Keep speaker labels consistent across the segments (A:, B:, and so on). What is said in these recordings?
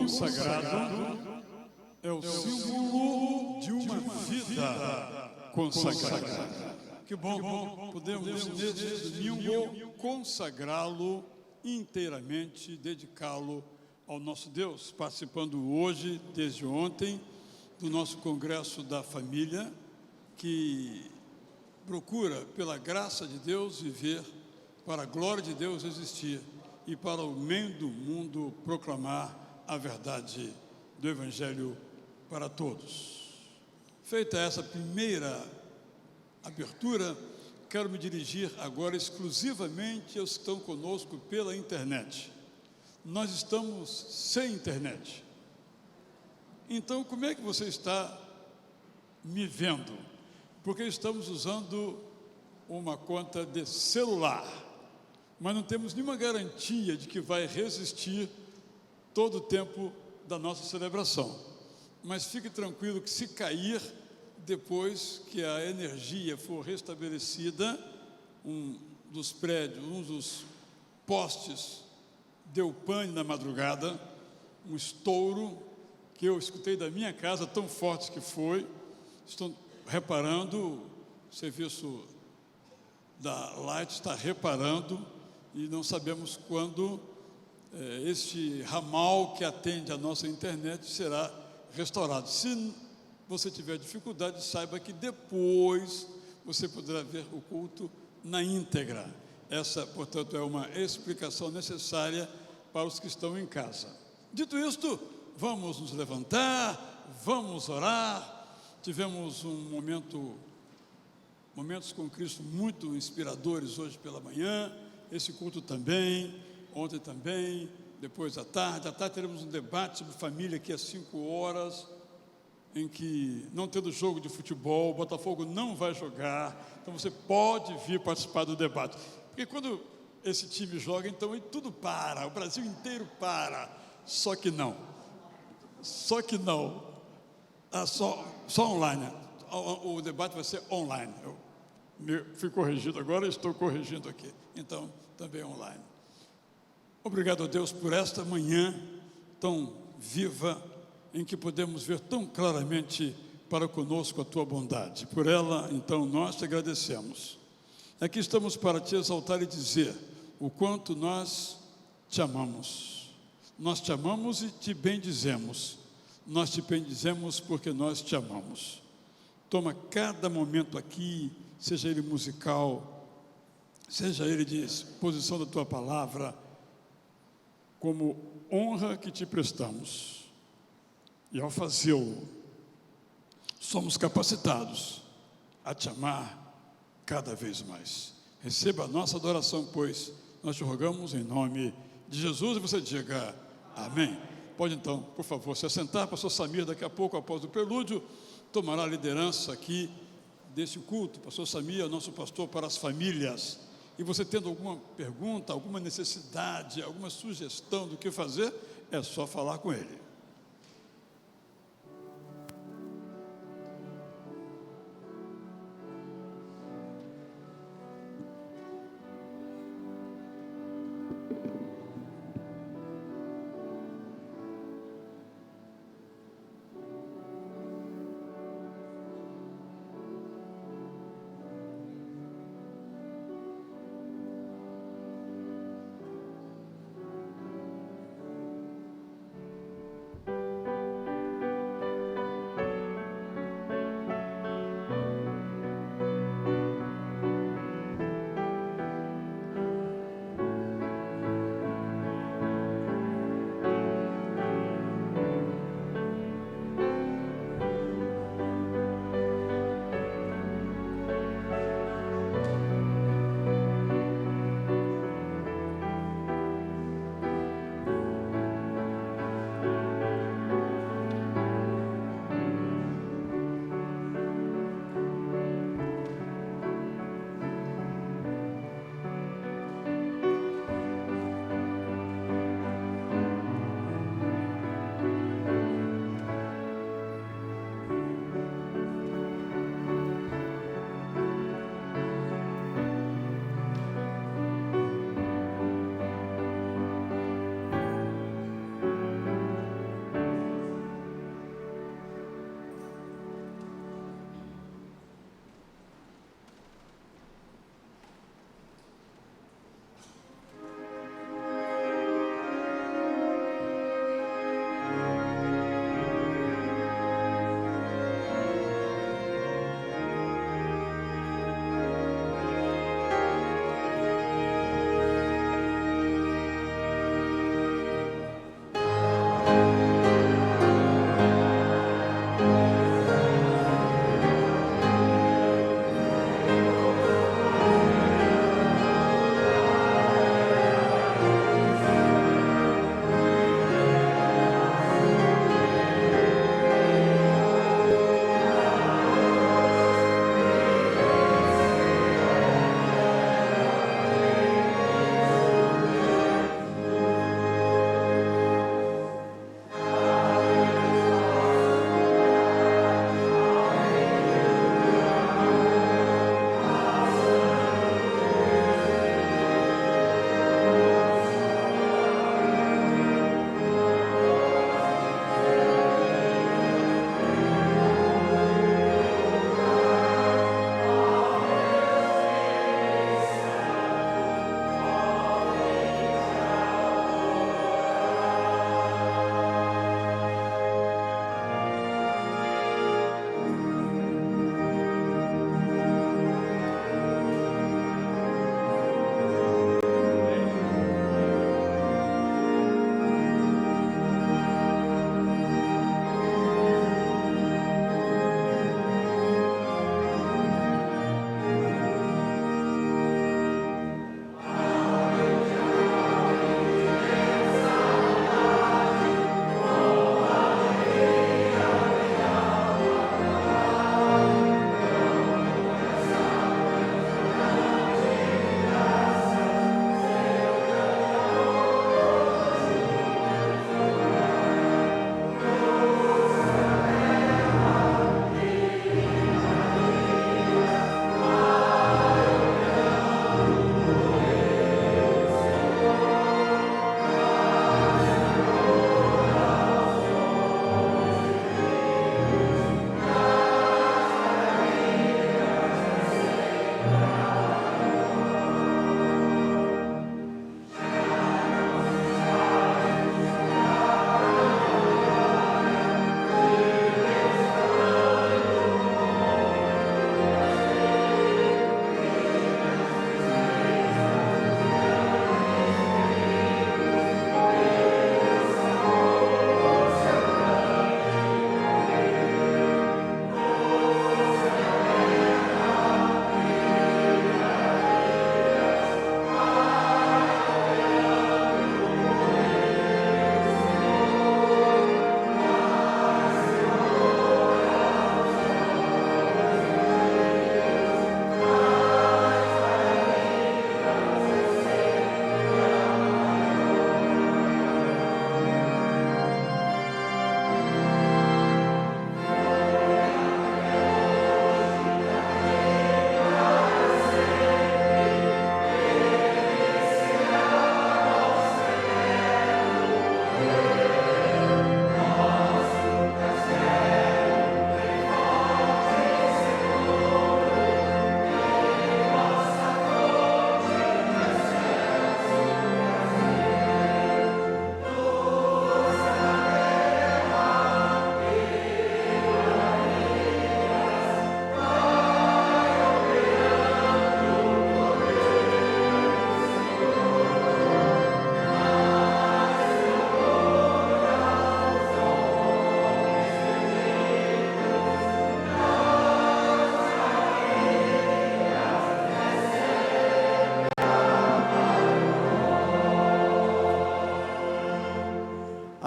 A: consagrado é o símbolo de uma vida consagrada. Que bom podemos, neste domingo, consagrá-lo inteiramente, dedicá-lo ao nosso Deus, participando hoje, desde ontem, do nosso Congresso da Família, que procura, pela graça de Deus, viver, para a glória de Deus existir e para o meio do mundo proclamar a verdade do Evangelho para todos. Feita essa primeira abertura, quero me dirigir agora exclusivamente aos que estão conosco pela internet. Nós estamos sem internet. Então, como é que você está me vendo? Porque estamos usando uma conta de celular, mas não temos nenhuma garantia de que vai resistir todo o tempo da nossa celebração. Mas fique tranquilo que, se cair, depois que a energia for restabelecida, um dos prédios, um dos postes deu pane na madrugada, um estouro que eu escutei da minha casa, tão forte que foi. Estou reparando, o serviço da Light está reparando, e não sabemos quando este ramal que atende a nossa internet será restaurado. Se você tiver dificuldade, saiba que depois você poderá ver o culto na íntegra. Essa, portanto, é uma explicação necessária para os que estão em casa. Dito isto, vamos nos levantar, vamos orar. Tivemos momentos com Cristo muito inspiradores hoje pela manhã, esse culto também, ontem também, depois à tarde teremos um debate sobre família aqui às 5 horas, em que, não tendo jogo de futebol, o Botafogo não vai jogar, então você pode vir participar do debate, porque quando esse time joga, então tudo para, o Brasil inteiro para, só que não, só online, o debate vai ser online. Eu fui corrigido agora, estou corrigindo aqui, então também online. Obrigado a Deus por esta manhã tão viva, em que podemos ver tão claramente para conosco a tua bondade. Por ela, então, nós te agradecemos. Aqui estamos para te exaltar e dizer o quanto nós te amamos. Nós te amamos e te bendizemos. Nós te bendizemos porque nós te amamos. Toma cada momento aqui, seja ele musical, seja ele de exposição da tua palavra, como honra que te prestamos. E ao fazê-lo, somos capacitados a te amar cada vez mais. Receba a nossa adoração, pois nós te rogamos em nome de Jesus, e você diga amém. Pode então, por favor, se assentar. Pastor Samir, daqui a pouco, após o prelúdio, tomará a liderança aqui desse culto. Pastor Samir é o nosso pastor para as famílias. E você tendo alguma pergunta, alguma necessidade, alguma sugestão do que fazer, é só falar com ele.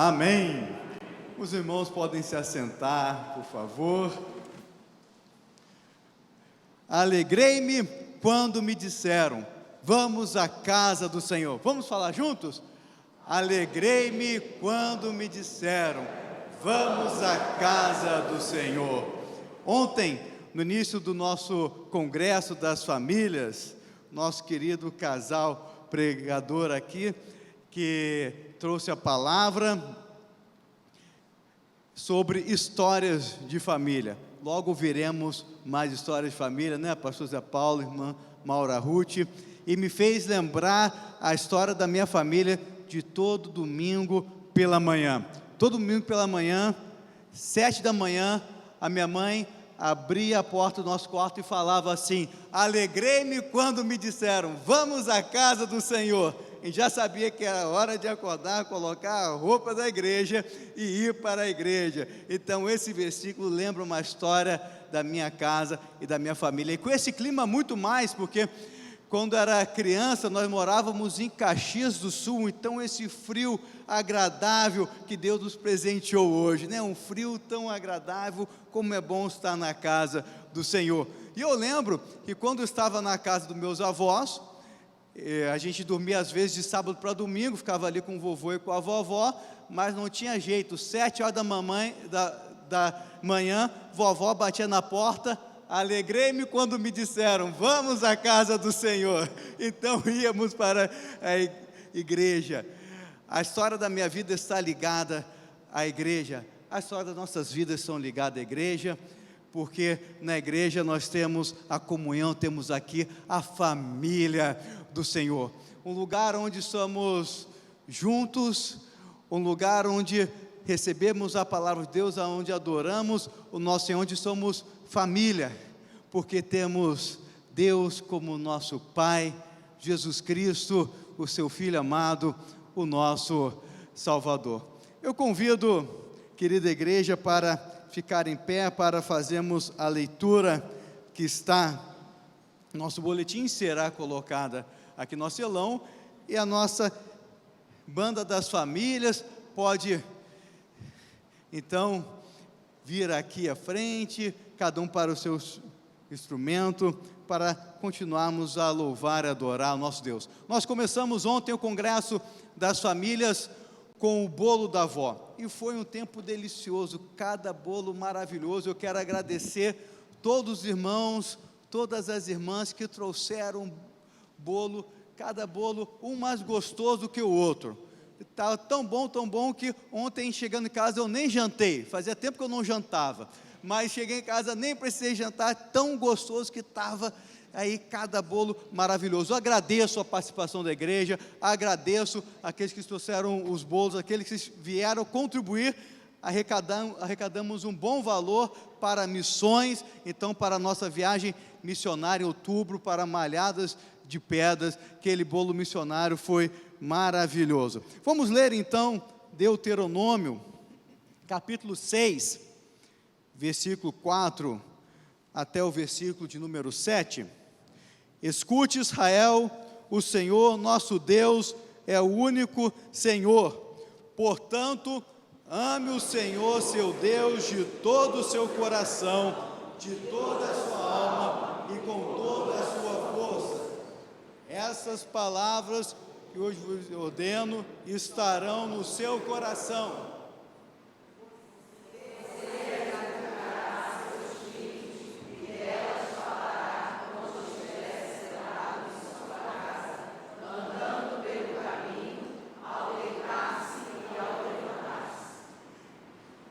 B: Amém. Os irmãos podem se assentar, por favor. Alegrei-me quando me disseram: vamos à casa do Senhor. Vamos falar juntos? Alegrei-me quando me disseram: vamos à casa do Senhor. Ontem, no início do nosso congresso das famílias, nosso querido casal pregador aqui, que trouxe a palavra sobre histórias de família. Logo veremos mais histórias de família, né, pastor Zé Paulo, irmã Maura Ruth, e me fez lembrar a história da minha família de todo domingo pela manhã. Todo domingo pela manhã, 7 da manhã, a minha mãe abria a porta do nosso quarto e falava assim: alegrei-me quando me disseram, vamos à casa do Senhor. E já sabia que era hora de acordar, colocar a roupa da igreja e ir para a igreja. Então esse versículo lembra uma história da minha casa e da minha família. E com esse clima muito mais, porque quando era criança nós morávamos em Caxias do Sul, então esse frio agradável que Deus nos presenteou hoje, né? Um frio tão agradável, como é bom estar na casa do Senhor. E eu lembro que quando eu estava na casa dos meus avós, a gente dormia às vezes de sábado para domingo, ficava ali com o vovô e com a vovó, mas não tinha jeito. 7 horas da manhã, vovó batia na porta: alegrei-me quando me disseram, vamos à casa do Senhor. Então íamos para a igreja. A história da minha vida está ligada à igreja. A história das nossas vidas são ligadas à igreja, porque na igreja nós temos a comunhão, temos aqui a família do Senhor, um lugar onde somos juntos, um lugar onde recebemos a palavra de Deus, onde adoramos o nosso Senhor, onde somos família, porque temos Deus como nosso Pai, Jesus Cristo, o seu Filho amado, o nosso Salvador. Eu convido, querida igreja, para ficar em pé, para fazermos a leitura que está, nosso boletim será colocada aqui no telão, e a nossa banda das famílias pode, então, vir aqui à frente, cada um para o seu instrumento, para continuarmos a louvar e adorar o nosso Deus. Nós começamos ontem o congresso das famílias com o bolo da avó, e foi um tempo delicioso, cada bolo maravilhoso. Eu quero agradecer todos os irmãos, todas as irmãs que trouxeram bolo, cada bolo um mais gostoso que o outro. Estava tão bom que ontem, chegando em casa, eu nem jantei. Fazia tempo que eu não jantava, mas cheguei em casa, nem precisei jantar, tão gostoso que estava aí, cada bolo maravilhoso. Eu agradeço a participação da igreja, agradeço aqueles que trouxeram os bolos, aqueles que vieram contribuir. Arrecadamos um bom valor para missões, então para a nossa viagem missionária em outubro, para Malhadas de Pedras. Aquele bolo missionário foi maravilhoso. Vamos ler então Deuteronômio, capítulo 6, versículo 4, até o versículo de número 7. Escute, Israel, o Senhor nosso Deus é o único Senhor, portanto, ame o Senhor seu Deus de todo o seu coração, de toda a sua alma e com toda a sua força. Essas palavras que hoje vos ordeno estarão no seu coração.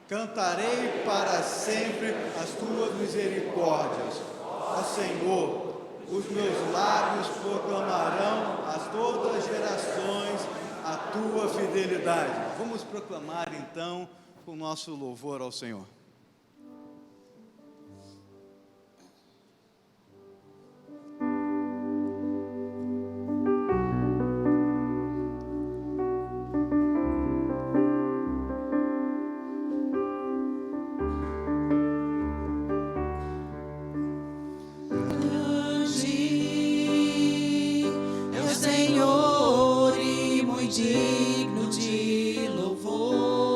B: Cantarei para sempre as tuas misericórdias, ó Senhor. Os meus lábios proclamarão a todas as gerações a tua fidelidade. Vamos proclamar então o nosso louvor ao Senhor.
C: Senhor, e muito digno de louvor.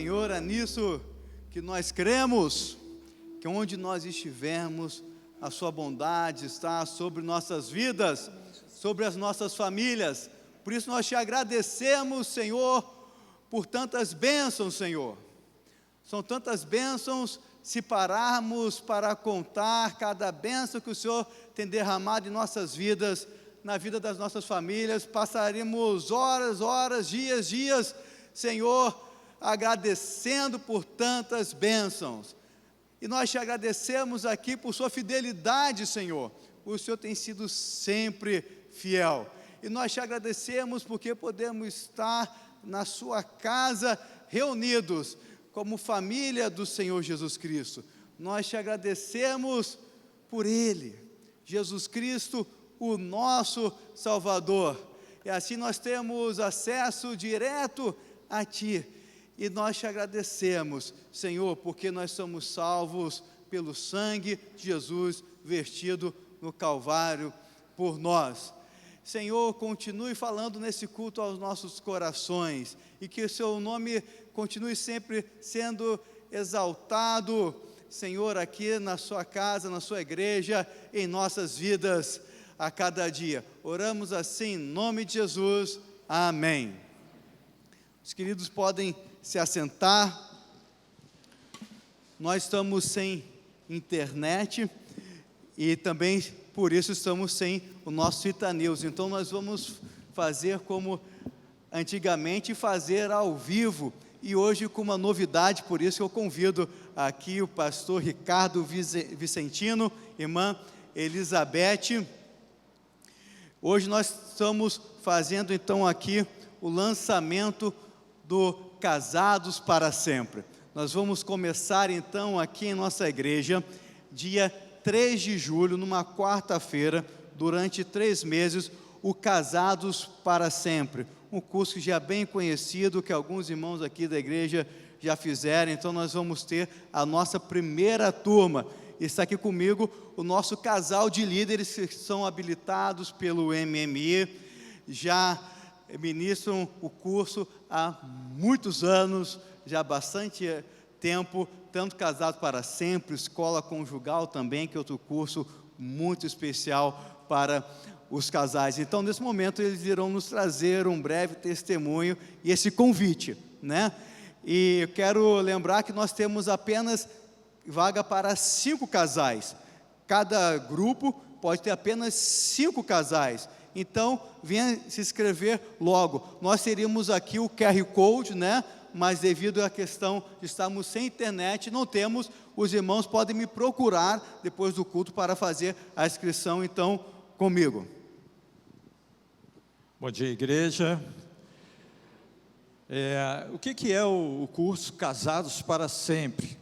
B: Senhor, é nisso que nós cremos, que onde nós estivermos, a sua bondade está sobre nossas vidas, sobre as nossas famílias. Por isso nós te agradecemos, Senhor, por tantas bênçãos, Senhor. São tantas bênçãos, se pararmos para contar cada bênção que o Senhor tem derramado em nossas vidas, na vida das nossas famílias, passaríamos horas, dias, Senhor, agradecendo por tantas bênçãos. E nós te agradecemos aqui por sua fidelidade, Senhor. O Senhor tem sido sempre fiel. E nós te agradecemos porque podemos estar na sua casa reunidos como família do Senhor Jesus Cristo. Nós te agradecemos por Ele, Jesus Cristo, o nosso Salvador. E assim nós temos acesso direto a Ti. E nós te agradecemos, Senhor, porque nós somos salvos pelo sangue de Jesus vertido no Calvário por nós. Senhor, continue falando nesse culto aos nossos corações, e que o seu nome continue sempre sendo exaltado, Senhor, aqui na sua casa, na sua igreja, em nossas vidas a cada dia. Oramos assim em nome de Jesus, amém. Os queridos podem se assentar. Nós estamos sem internet e também por isso estamos sem o nosso Itanews. Então nós vamos fazer como antigamente, fazer ao vivo, e hoje com uma novidade. Por isso eu convido aqui o pastor Ricardo Vicentino, irmã Elizabeth. Hoje nós estamos fazendo então aqui o lançamento do Casados para Sempre. Nós vamos começar então aqui em nossa igreja, dia 3 de julho, numa quarta-feira, durante 3 meses, o Casados para Sempre. Um curso que já é bem conhecido, que alguns irmãos aqui da igreja já fizeram. Então nós vamos ter a nossa primeira turma. Está aqui comigo o nosso casal de líderes que são habilitados pelo MMI, já ministram o curso há muitos anos, já há bastante tempo, tanto Casados para Sempre, Escola Conjugal também, que é outro curso muito especial para os casais. Então, nesse momento, eles irão nos trazer um breve testemunho e esse convite, né? E eu quero lembrar que nós temos apenas vaga para 5 casais. Cada grupo pode ter apenas 5 casais. Então, venha se inscrever logo. Nós teríamos aqui o QR Code, né? Mas devido à questão de estarmos sem internet, não temos. Os irmãos podem me procurar depois do culto para fazer a inscrição, então, comigo.
C: Bom dia, igreja. O que é o curso Casados para Sempre?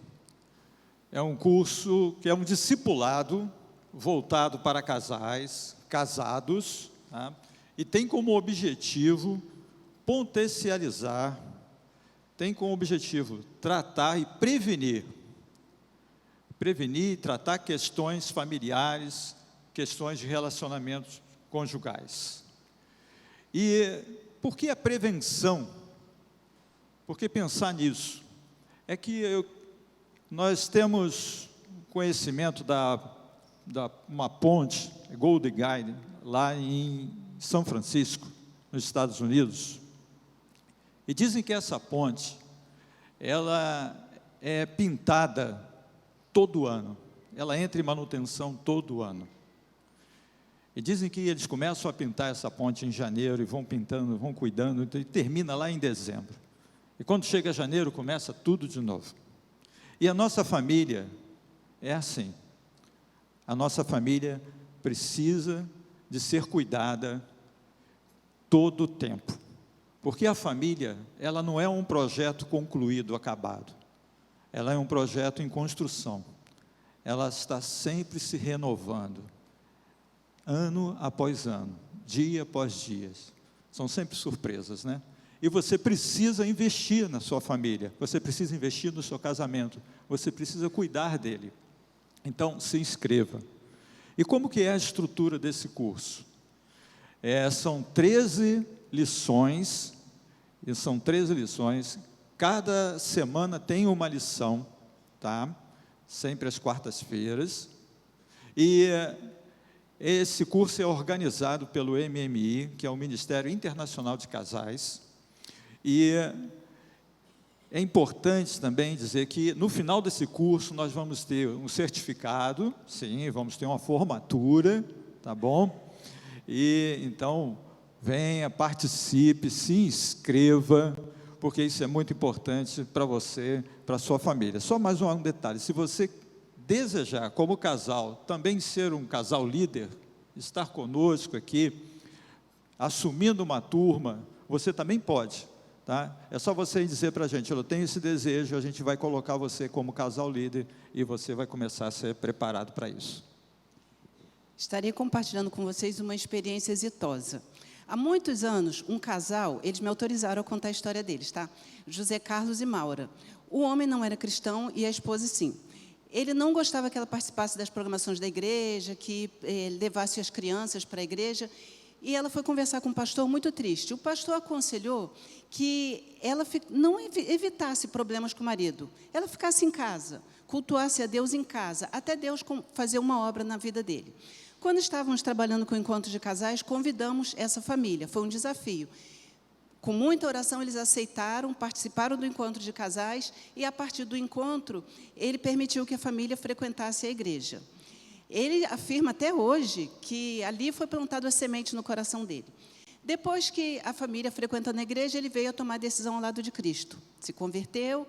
C: É um curso que é um discipulado voltado para casais, casados, tá? E tem como objetivo potencializar, tem como objetivo tratar e prevenir e tratar questões familiares, questões de relacionamentos conjugais. E por que a prevenção? Por que pensar nisso? É que nós temos conhecimento da uma ponte, Golden Gate, lá em São Francisco, nos Estados Unidos. E dizem que essa ponte, ela é pintada todo ano. Ela entra em manutenção todo ano. E dizem que eles começam a pintar essa ponte em janeiro, e vão pintando, vão cuidando, e termina lá em dezembro. E quando chega janeiro, começa tudo de novo. E a nossa família é assim. A nossa família precisa de ser cuidada todo o tempo. Porque a família, ela não é um projeto concluído, acabado. Ela é um projeto em construção. Ela está sempre se renovando. Ano após ano, dia após dia. São sempre surpresas, né? E você precisa investir na sua família, você precisa investir no seu casamento, você precisa cuidar dele. Então, se inscreva. E como que é a estrutura desse curso? São 13 lições, Cada semana tem uma lição, tá? Sempre às quartas-feiras. E esse curso é organizado pelo MMI, que é o Ministério Internacional de Casais. E é importante também dizer que no final desse curso nós vamos ter um certificado, sim, vamos ter uma formatura, tá bom? E então venha, participe, se inscreva, porque isso é muito importante para você, para a sua família. Só mais um detalhe: se você desejar, como casal, também ser um casal líder, estar conosco aqui, assumindo uma turma, você também pode, tá? É só você dizer para a gente: eu tenho esse desejo, a gente vai colocar você como casal líder e você vai começar a ser preparado para isso.
D: Estarei compartilhando com vocês uma experiência exitosa. Há muitos anos, um casal, eles me autorizaram a contar a história deles, tá? José Carlos e Maura. O homem não era cristão e a esposa sim. Ele não gostava que ela participasse das programações da igreja, que levasse as crianças para a igreja. E ela foi conversar com o pastor muito triste. O pastor aconselhou que ela não evitasse problemas com o marido. Ela ficasse em casa, cultuasse a Deus em casa, até Deus fazer uma obra na vida dele. Quando estávamos trabalhando com o encontro de casais, convidamos essa família. Foi um desafio. Com muita oração, eles aceitaram, participaram do encontro de casais, e a partir do encontro, ele permitiu que a família frequentasse a igreja. Ele afirma até hoje que ali foi plantado a semente no coração dele. Depois que a família frequentando a igreja, ele veio a tomar a decisão ao lado de Cristo. Se converteu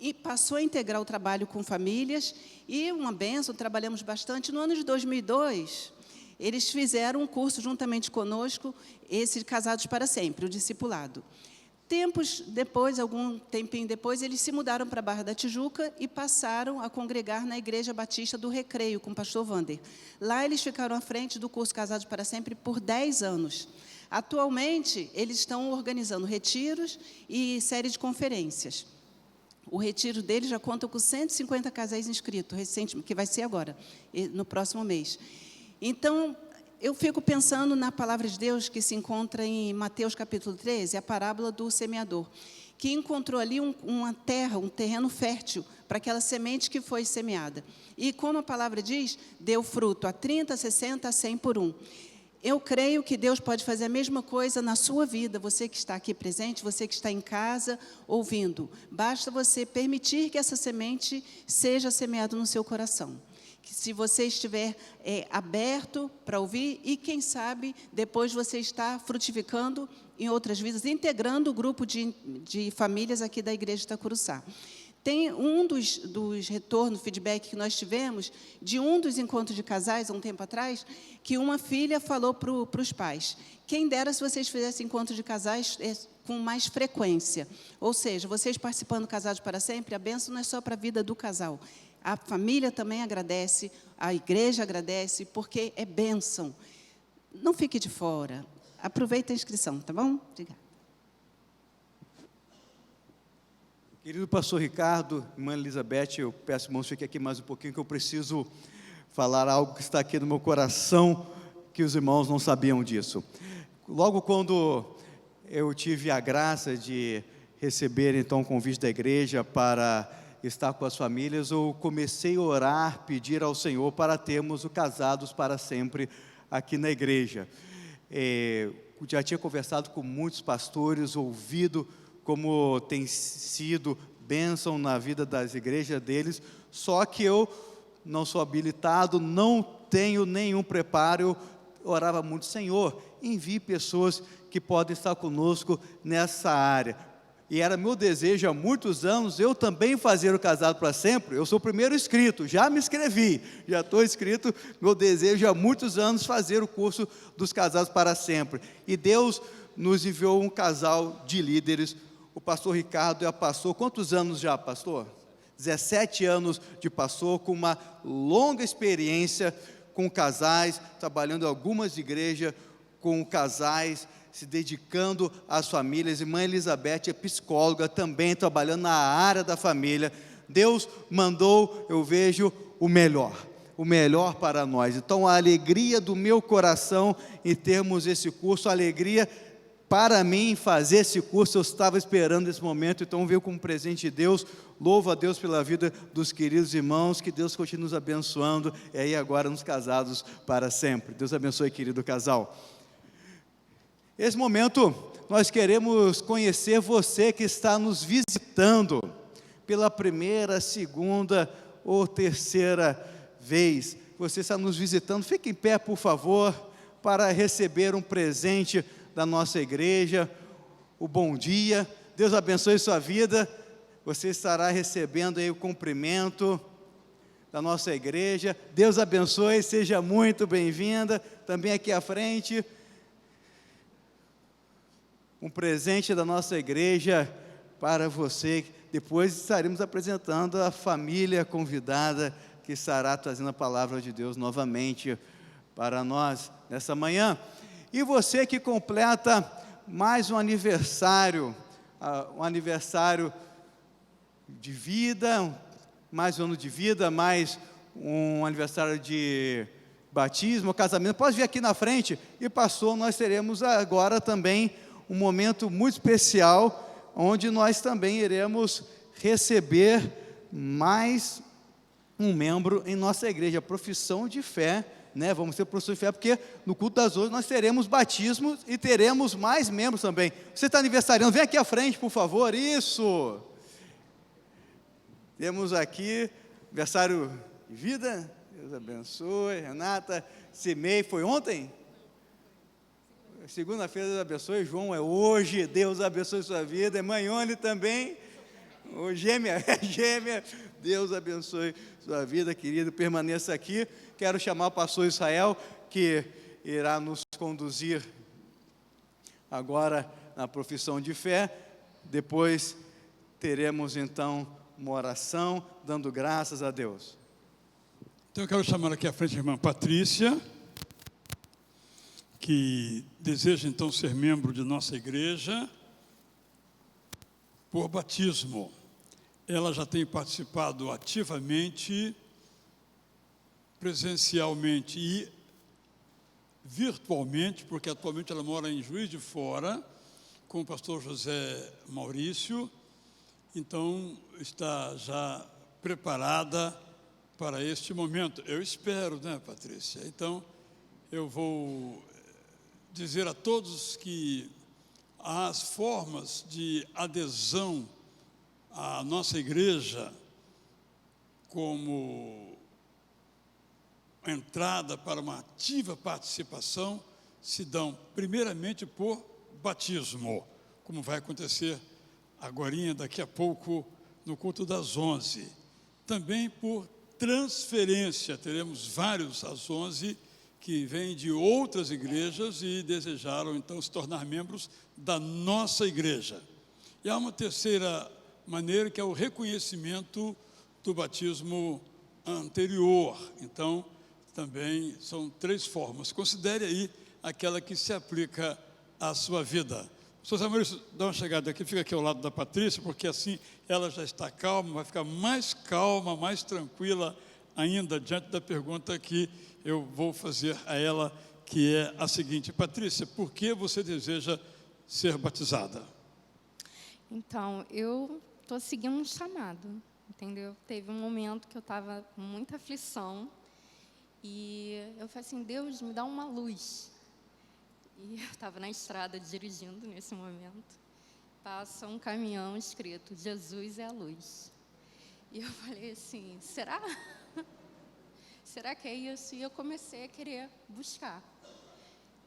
D: e passou a integrar o trabalho com famílias, e uma bênção, trabalhamos bastante. No ano de 2002, eles fizeram um curso juntamente conosco, esse Casados para Sempre, o discipulado. Tempos depois, algum tempinho depois, eles se mudaram para a Barra da Tijuca e passaram a congregar na Igreja Batista do Recreio, com o pastor Wander. Lá eles ficaram à frente do curso Casados para Sempre por 10 anos. Atualmente, eles estão organizando retiros e série de conferências. O retiro deles já conta com 150 casais inscritos, que vai ser agora, no próximo mês. Então, eu fico pensando na palavra de Deus que se encontra em Mateus capítulo 13, a parábola do semeador, que encontrou ali uma terra, um terreno fértil para aquela semente que foi semeada. E como a palavra diz, deu fruto a 30, 60, a 100 por um. Eu creio que Deus pode fazer a mesma coisa na sua vida, você que está aqui presente, você que está em casa ouvindo. Basta você permitir que essa semente seja semeada no seu coração. Que se você estiver aberto para ouvir, e quem sabe depois você está frutificando em outras vidas, integrando o grupo de famílias aqui da Igreja de Itacuruçá. Tem um dos retornos, feedback que nós tivemos, de um dos encontros de casais, há um tempo atrás, que uma filha falou para os pais: quem dera se vocês fizessem encontros de casais com mais frequência. Ou seja, vocês participando do Casados para Sempre, a bênção não é só para a vida do casal. A família também agradece, a igreja agradece, porque é bênção. Não fique de fora. Aproveita a inscrição, tá bom? Obrigada.
B: Querido pastor Ricardo, irmã Elizabeth, eu peço, irmãos, fique aqui mais um pouquinho, que eu preciso falar algo que está aqui no meu coração, que os irmãos não sabiam disso. Logo quando eu tive a graça de receber, então, o convite da igreja para estar com as famílias, eu comecei a orar, pedir ao Senhor para termos o Casados para Sempre aqui na igreja. Já tinha conversado com muitos pastores, ouvido como tem sido bênção na vida das igrejas deles, só que eu não sou habilitado, não tenho nenhum preparo. Eu orava muito: Senhor, envie pessoas que podem estar conosco nessa área. E era meu desejo há muitos anos eu também fazer o Casado para Sempre. Eu sou o primeiro inscrito, já me inscrevi, já estou inscrito. Meu desejo há muitos anos fazer o curso dos Casados para Sempre. E Deus nos enviou um casal de líderes. O pastor Ricardo já passou, quantos anos já, pastor? 17 anos de pastor, com uma longa experiência com casais, trabalhando em algumas igrejas com casais, se dedicando às famílias. Irmã Elizabeth é psicóloga, também trabalhando na área da família. Deus mandou, eu vejo, o melhor para nós. Então, a alegria do meu coração em termos esse curso, a alegria para mim fazer esse curso. Eu estava esperando esse momento, então veio como presente de Deus. Louvo a Deus pela vida dos queridos irmãos, que Deus continue nos abençoando, e aí agora nos casados para sempre. Deus abençoe, querido casal. Esse momento, nós queremos conhecer você que está nos visitando pela primeira, segunda ou terceira vez. Você está nos visitando, fique em pé, por favor, para receber um presente da nossa igreja, o bom dia. Deus abençoe sua vida. Você estará recebendo aí o cumprimento da nossa igreja. Deus abençoe, seja muito bem-vinda. Também aqui à frente, um presente da nossa igreja para você. Depois estaremos apresentando a família convidada que estará trazendo a palavra de Deus novamente para nós nessa manhã. E você que completa mais um aniversário de vida, mais um ano de vida, mais um aniversário de batismo, casamento, pode vir aqui na frente. E pastor, nós teremos agora também um momento muito especial, onde nós também iremos receber mais um membro em nossa igreja, profissão de fé, né? Vamos ter profissão de fé, porque no culto das 11 nós teremos batismos e teremos mais membros também. Você está aniversariando, vem aqui à frente, por favor. Isso! Temos aqui aniversário de vida. Deus abençoe. Renata, Cimei, foi ontem? Segunda-feira, Deus abençoe. João é hoje, Deus abençoe sua vida. Manhone também, gêmea, Deus abençoe sua vida, querido, permaneça aqui. Quero chamar o pastor Israel, que irá nos conduzir agora na profissão de fé. Depois teremos então uma oração, dando graças a Deus.
A: Então eu quero chamar aqui à frente a irmã Patrícia, que deseja então ser membro de nossa igreja por batismo. Ela já tem participado ativamente, presencialmente e virtualmente, porque atualmente ela mora em Juiz de Fora, com o pastor José Maurício. Então está já preparada para este momento. Eu espero, né, Patrícia? Então eu vou dizer a todos que as formas de adesão à nossa igreja como entrada para uma ativa participação se dão primeiramente por batismo, como vai acontecer agorinha, daqui a pouco, no culto das 11. Também por transferência, teremos vários às 11 que vêm de outras igrejas e desejaram então se tornar membros da nossa igreja. E há uma terceira maneira, que é o reconhecimento do batismo anterior. Então, também são 3 formas. Considere aí aquela que se aplica à sua vida. Professor Maurício, dá uma chegada aqui, fica aqui ao lado da Patrícia, porque assim ela já está calma, vai ficar mais calma, mais tranquila ainda diante da pergunta que eu vou fazer a ela, que é a seguinte: Patrícia, por que você deseja ser batizada?
E: Então, eu estou seguindo um chamado, entendeu? Teve um momento que eu estava com muita aflição e eu falei assim: Deus, me dá uma luz. E eu estava na estrada dirigindo nesse momento. Passa um caminhão escrito: Jesus é a luz. E eu falei assim: será? Será que é isso? E eu comecei a querer buscar.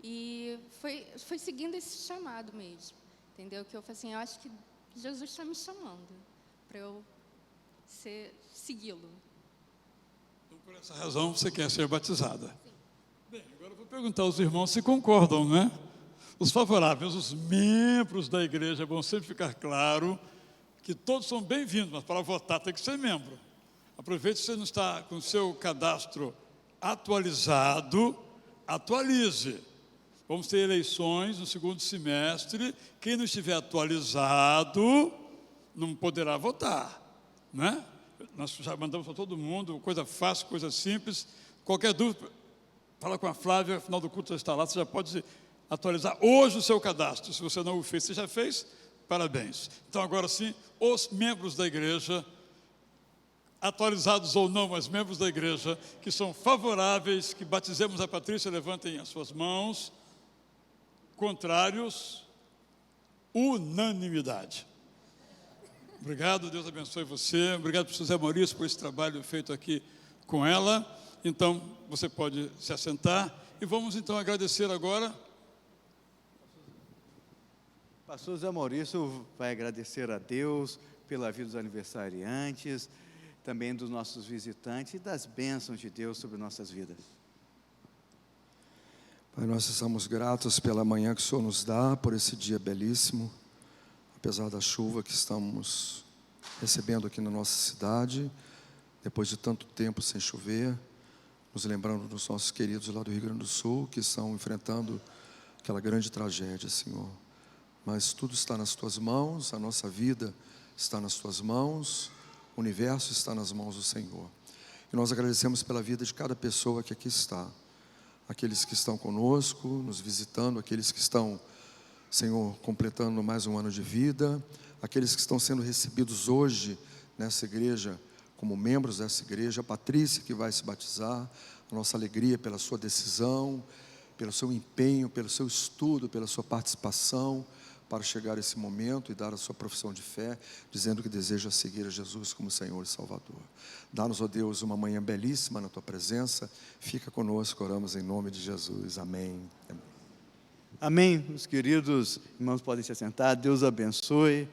E: E foi seguindo esse chamado mesmo, entendeu? Que eu falei assim: eu acho que Jesus está me chamando para eu segui-lo.
A: Então, por essa razão, você quer ser batizada? Sim. Bem, agora eu vou perguntar aos irmãos se concordam, né? Os favoráveis, os membros da igreja, é bom sempre ficar claro que todos são bem-vindos, mas para votar tem que ser membro. Aproveite, se você não está com o seu cadastro atualizado, atualize. Vamos ter eleições no segundo semestre. Quem não estiver atualizado não poderá votar, né? Nós já mandamos para todo mundo, coisa fácil, coisa simples. Qualquer dúvida, fala com a Flávia, no final do culto já está lá, você já pode atualizar hoje o seu cadastro. Se você não o fez, você já fez? Parabéns. Então, agora sim, os membros da igreja, atualizados ou não, mas membros da igreja, que são favoráveis, que batizemos a Patrícia, levantem as suas mãos. Contrários, unanimidade. Obrigado, Deus abençoe você. Obrigado, professor Zé Maurício, por esse trabalho feito aqui com ela. Então, você pode se assentar. E vamos, então, agradecer agora.
B: Pastor Zé Maurício vai agradecer a Deus pela vida dos aniversariantes, também dos nossos visitantes e das bênçãos de Deus sobre nossas vidas.
F: Pai, nós estamos gratos pela manhã que o Senhor nos dá, por esse dia belíssimo, apesar da chuva que estamos recebendo aqui na nossa cidade, depois de tanto tempo sem chover, nos lembrando dos nossos queridos lá do Rio Grande do Sul, que estão enfrentando aquela grande tragédia, Senhor. Mas tudo está nas Tuas mãos, a nossa vida está nas Tuas mãos, o universo está nas mãos do Senhor. E nós agradecemos pela vida de cada pessoa que aqui está. Aqueles que estão conosco, nos visitando, aqueles que estão, Senhor, completando mais um ano de vida, aqueles que estão sendo recebidos hoje nessa igreja, como membros dessa igreja, a Patrícia que vai se batizar, a nossa alegria pela sua decisão, pelo seu empenho, pelo seu estudo, pela sua participação, para chegar a esse momento e dar a sua profissão de fé, dizendo que deseja seguir a Jesus como Senhor e Salvador. Dá-nos, ó Deus, uma manhã belíssima na Tua presença. Fica conosco, oramos em nome de Jesus. Amém.
B: Amém, meus queridos irmãos, podem se assentar. Deus abençoe.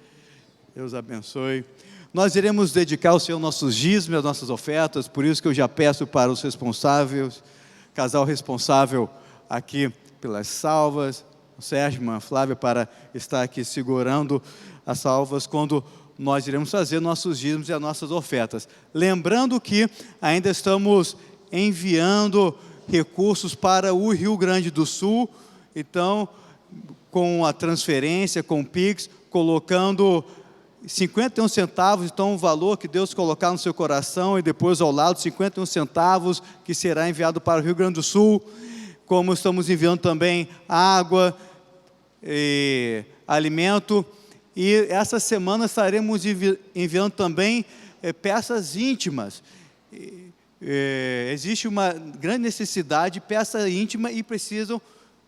B: Deus abençoe. Nós iremos dedicar ao Senhor nossos dízimos, as nossas ofertas, por isso que eu já peço para os responsáveis, casal responsável aqui pelas salvas, o Sérgio, irmã Flávia, para estar aqui segurando as salvas quando nós iremos fazer nossos dízimos e as nossas ofertas. Lembrando que ainda estamos enviando recursos para o Rio Grande do Sul, então, com a transferência, com o Pix, colocando 51 centavos, então o valor que Deus colocar no seu coração, e depois ao lado 51 centavos que será enviado para o Rio Grande do Sul, como estamos enviando também água, alimento, e essa semana estaremos enviando também peças íntimas. Existe uma grande necessidade de peça íntima e precisam,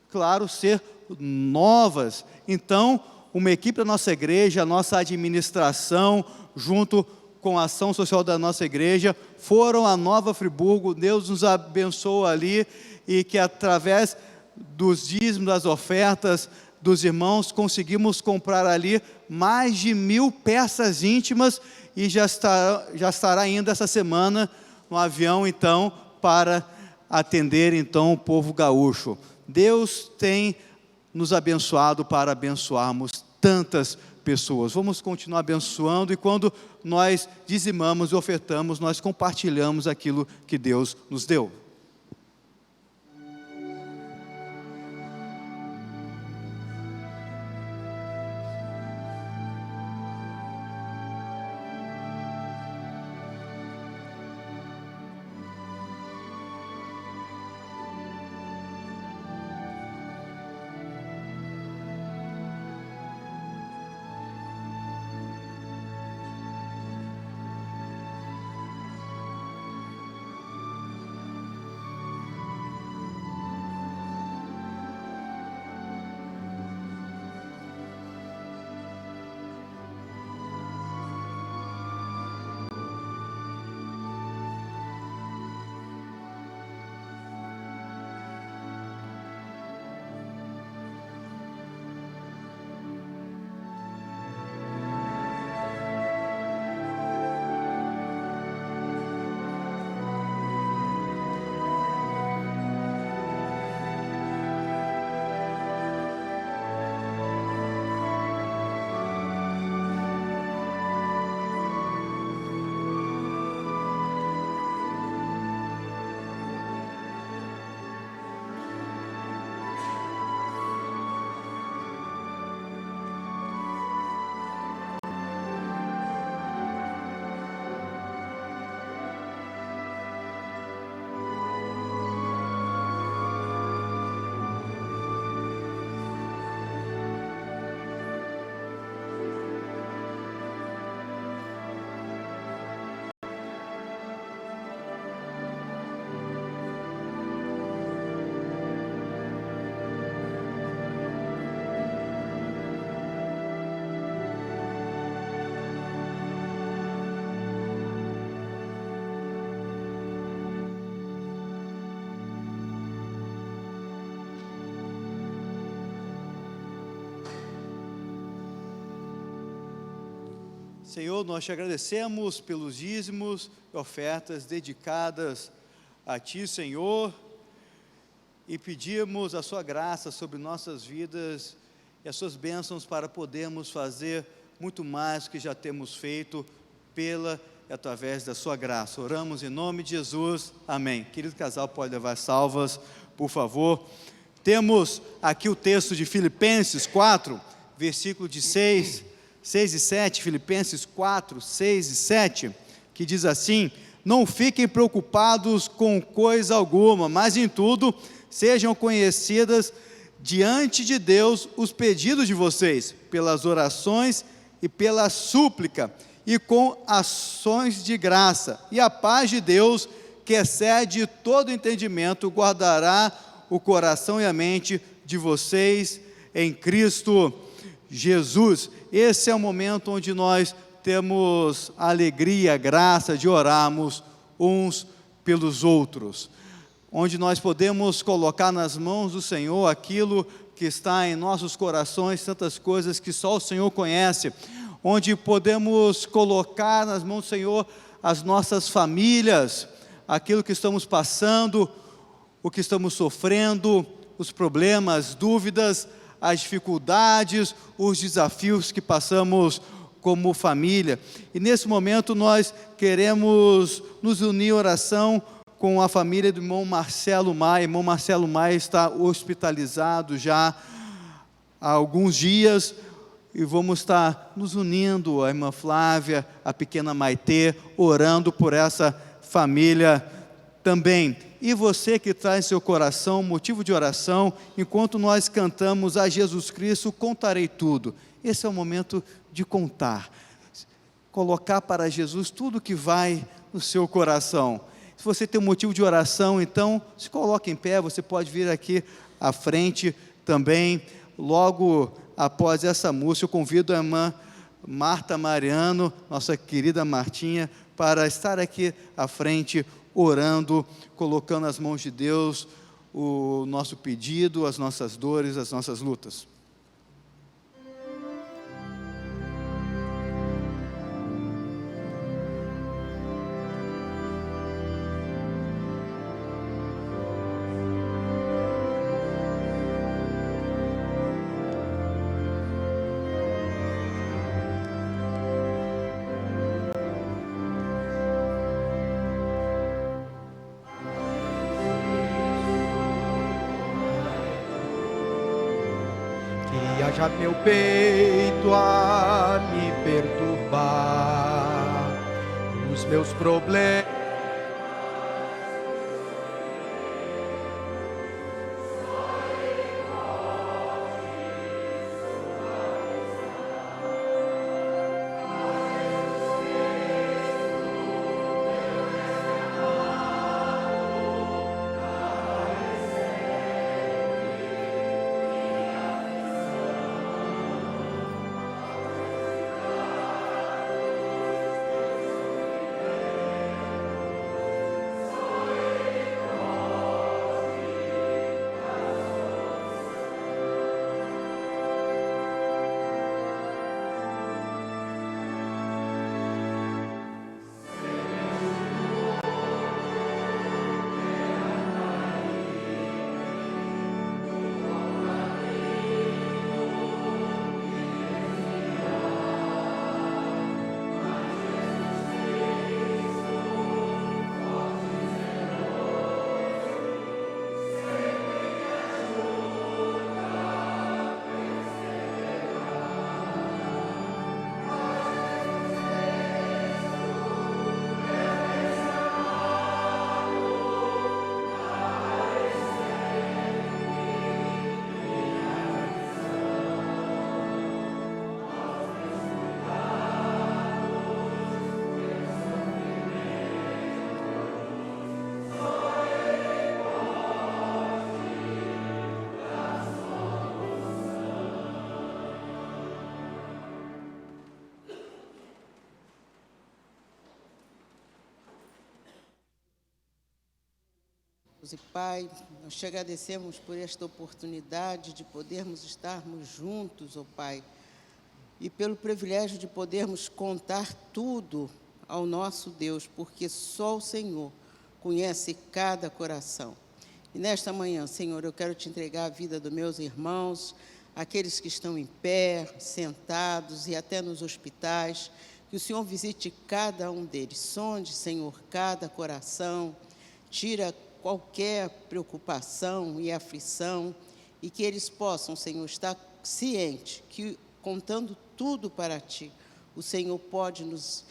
B: claro, ser novas. Então, uma equipe da nossa igreja, a nossa administração, junto com a ação social da nossa igreja, foram a Nova Friburgo. Deus nos abençoou ali, e que através dos dízimos, das ofertas dos irmãos, conseguimos comprar ali mais de 1000 peças íntimas, e já estará indo essa semana no avião, então, para atender, então, o povo gaúcho. Deus tem nos abençoado para abençoarmos tantas pessoas. Vamos continuar abençoando, e quando nós dizimamos e ofertamos, nós compartilhamos aquilo que Deus nos deu. Senhor, nós te agradecemos pelos dízimos e ofertas dedicadas a Ti, Senhor, e pedimos a Sua graça sobre nossas vidas e as Suas bênçãos para podermos fazer muito mais do que já temos feito pela e através da Sua graça. Oramos em nome de Jesus, amém. Querido casal, pode levar salvas, por favor. Temos aqui o texto de Filipenses 4, versículo de 6 e 7, Filipenses 4, 6 e 7, que diz assim: não fiquem preocupados com coisa alguma, mas em tudo sejam conhecidas diante de Deus os pedidos de vocês, pelas orações e pela súplica, e com ações de graça. E a paz de Deus, que excede todo entendimento, guardará o coração e a mente de vocês em Cristo Jesus. Esse é o momento onde nós temos a alegria, a graça de orarmos uns pelos outros, onde nós podemos colocar nas mãos do Senhor aquilo que está em nossos corações, tantas coisas que só o Senhor conhece, onde podemos colocar nas mãos do Senhor as nossas famílias, aquilo que estamos passando, o que estamos sofrendo, os problemas, dúvidas, as dificuldades, os desafios que passamos como família. E nesse momento nós queremos nos unir em oração com a família do irmão Marcelo Maia. Irmão Marcelo Maia está hospitalizado já há alguns dias, e vamos estar nos unindo, a irmã Flávia, a pequena Maitê, orando por essa família também. E você que traz seu coração, motivo de oração, enquanto nós cantamos a Jesus Cristo, contarei tudo. Esse é o momento de contar, colocar para Jesus tudo que vai no seu coração. Se você tem um motivo de oração, então se coloque em pé, você pode vir aqui à frente também. Logo após essa música, eu convido a irmã Marta Mariano, nossa querida Martinha, para estar aqui à frente, orando, colocando nas mãos de Deus o nosso pedido, as nossas dores, as nossas lutas.
G: Haja meu peito a me perturbar, os meus problemas.
H: E Pai, nós te agradecemos por esta oportunidade de podermos estarmos juntos, ó Pai, e pelo privilégio de podermos contar tudo ao nosso Deus, porque só o Senhor conhece cada coração. E nesta manhã, Senhor, eu quero te entregar a vida dos meus irmãos, aqueles que estão em pé, sentados e até nos hospitais, que o Senhor visite cada um deles, sonde, Senhor, cada coração, tira qualquer preocupação e aflição, e que eles possam, Senhor, estar ciente que, contando tudo para Ti, o Senhor pode nos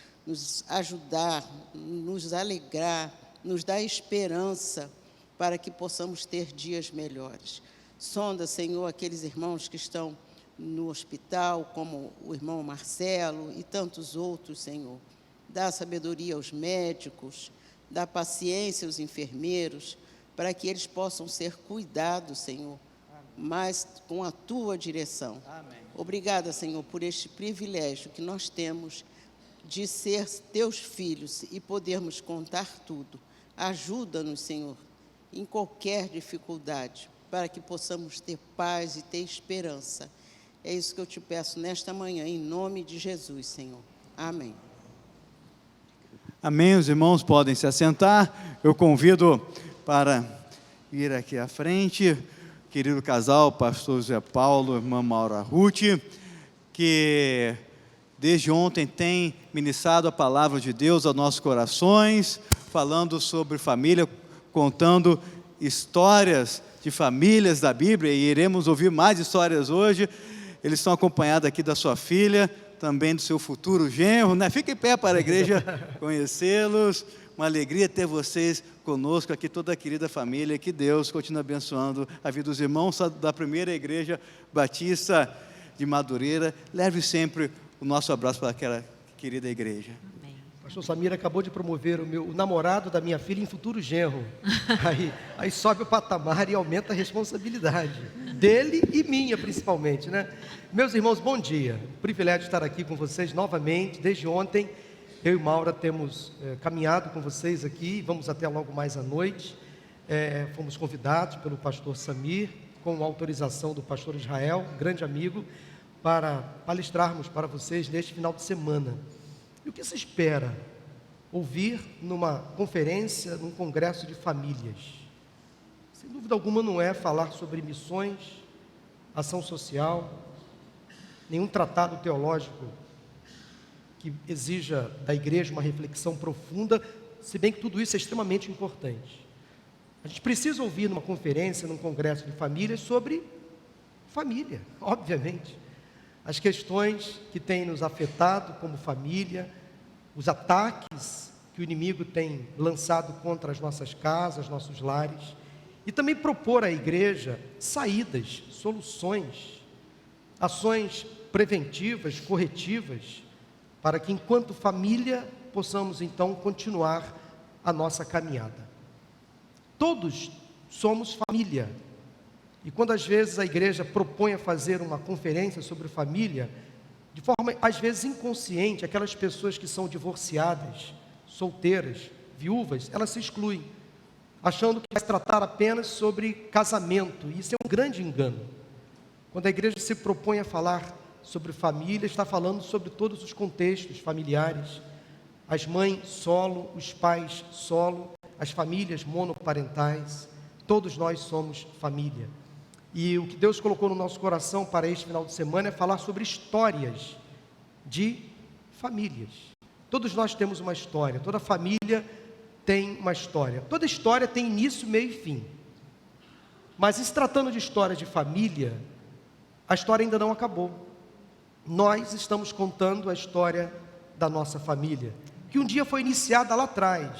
H: ajudar, nos alegrar, nos dar esperança para que possamos ter dias melhores. Sonda, Senhor, aqueles irmãos que estão no hospital, como o irmão Marcelo e tantos outros, Senhor. Dá sabedoria aos médicos, dá paciência aos enfermeiros, para que eles possam ser cuidados, Senhor, mas com a Tua direção.
B: Amém.
H: Obrigada, Senhor, por este privilégio que nós temos de ser Teus filhos e podermos contar tudo. Ajuda-nos, Senhor, em qualquer dificuldade, para que possamos ter paz e ter esperança. É isso que eu te peço nesta manhã, em nome de Jesus, Senhor. Amém.
B: Amém, os irmãos podem se assentar. Eu convido para ir aqui à frente, querido casal, pastor José Paulo, irmã Maura Ruth, que desde ontem tem ministrado a palavra de Deus aos nossos corações, falando sobre família, contando histórias de famílias da Bíblia, e iremos ouvir mais histórias hoje. Eles estão acompanhados aqui da sua filha, também do seu futuro genro, né? Fique em pé para a igreja conhecê-los. Uma alegria ter vocês conosco aqui, toda a querida família. Que Deus continue abençoando a vida dos irmãos da primeira igreja batista de Madureira. Leve sempre o nosso abraço para aquela querida igreja.
G: O pastor Samir acabou de promover o namorado da minha filha em futuro genro. Aí sobe o patamar e aumenta a responsabilidade dele e minha, principalmente, né? Meus irmãos, bom dia. Privilégio de estar aqui com vocês novamente. Desde ontem, eu e Maura temos caminhado com vocês aqui. Vamos até logo mais à noite. Fomos convidados pelo pastor Samir, com autorização do pastor Israel, grande amigo, para palestrarmos para vocês neste final de semana. E o que se espera ouvir numa conferência, num congresso de famílias? Sem dúvida alguma não é falar sobre missões, ação social, nenhum tratado teológico que exija da igreja uma reflexão profunda, se bem que tudo isso é extremamente importante. A gente precisa ouvir numa conferência, num congresso de famílias, sobre família, obviamente. As questões que têm nos afetado como família, os ataques que o inimigo tem lançado contra as nossas casas, nossos lares, e também propor à igreja saídas, soluções, ações preventivas, corretivas, para que enquanto família possamos então continuar a nossa caminhada. Todos somos família. E quando às vezes a igreja propõe a fazer uma conferência sobre família, de forma às vezes inconsciente, aquelas pessoas que são divorciadas, solteiras, viúvas, elas se excluem, achando que vai se tratar apenas sobre casamento. E isso é um grande engano. Quando a igreja se propõe a falar sobre família, está falando sobre todos os contextos familiares, as mães solo, os pais solo, as famílias monoparentais, todos nós somos família. E o que Deus colocou no nosso coração para este final de semana é falar sobre histórias de famílias. Todos nós temos uma história, toda família tem uma história. Toda história tem início, meio e fim. Mas se tratando de história de família, a história ainda não acabou. Nós estamos contando a história da nossa família, que um dia foi iniciada lá atrás,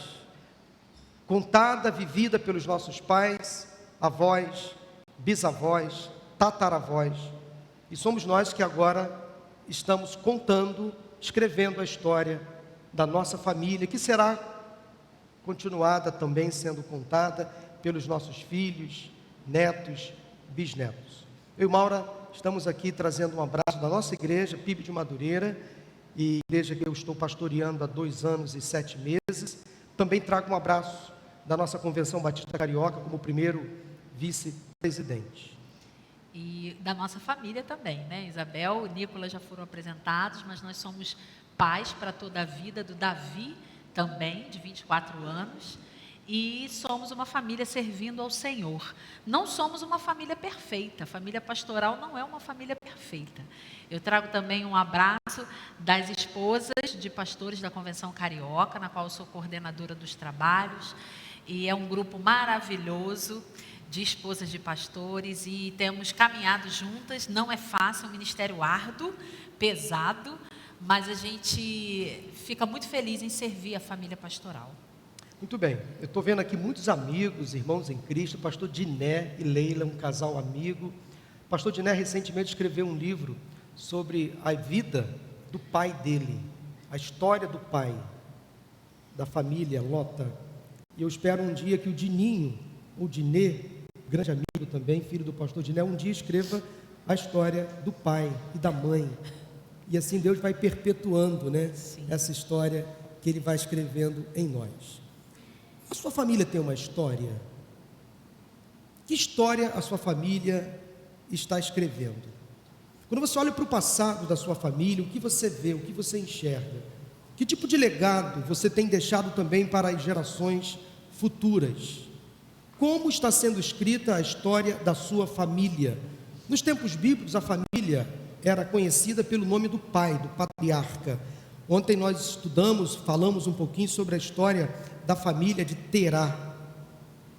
G: contada, vivida pelos nossos pais, avós, bisavós, tataravós, e somos nós que agora estamos contando, escrevendo a história da nossa família, que será continuada também sendo contada pelos nossos filhos, netos, bisnetos. Eu e Maura estamos aqui trazendo um abraço da nossa igreja, PIB de Madureira, e igreja que eu estou pastoreando há 2 anos e 7 meses. Também trago um abraço da nossa Convenção Batista Carioca como primeiro vice-presidente.
I: e da nossa família também, né? Isabel e Nicolas já foram apresentados, mas nós somos pais para toda a vida, do Davi também, de 24 anos, e somos uma família servindo ao Senhor. Não somos uma família perfeita, a família pastoral não é uma família perfeita. Eu trago também um abraço das esposas de pastores da Convenção Carioca, na qual eu sou coordenadora dos trabalhos, e é um grupo maravilhoso de esposas de pastores, e temos caminhado juntas. Não é fácil, é um ministério árduo, pesado, mas a gente fica muito feliz em servir a família pastoral.
G: Muito bem, eu estou vendo aqui muitos amigos, irmãos em Cristo, pastor Diné e Leila, um casal amigo. O pastor Diné recentemente escreveu um livro sobre a vida do pai dele, a história do pai, da família Lota. E eu espero um dia que o Dininho, ou Dinê, grande amigo também, filho do pastor Diné, um dia escreva a história do pai e da mãe. E assim Deus vai perpetuando, né, essa história que Ele vai escrevendo em nós. A sua família tem uma história? Que história a sua família está escrevendo? Quando você olha para o passado da sua família, o que você vê, o que você enxerga? Que tipo de legado você tem deixado também para as gerações futuras? Como está sendo escrita a história da sua família? Nos tempos bíblicos, a família era conhecida pelo nome do pai, do patriarca. Ontem nós estudamos, falamos um pouquinho sobre a história da família de Terá,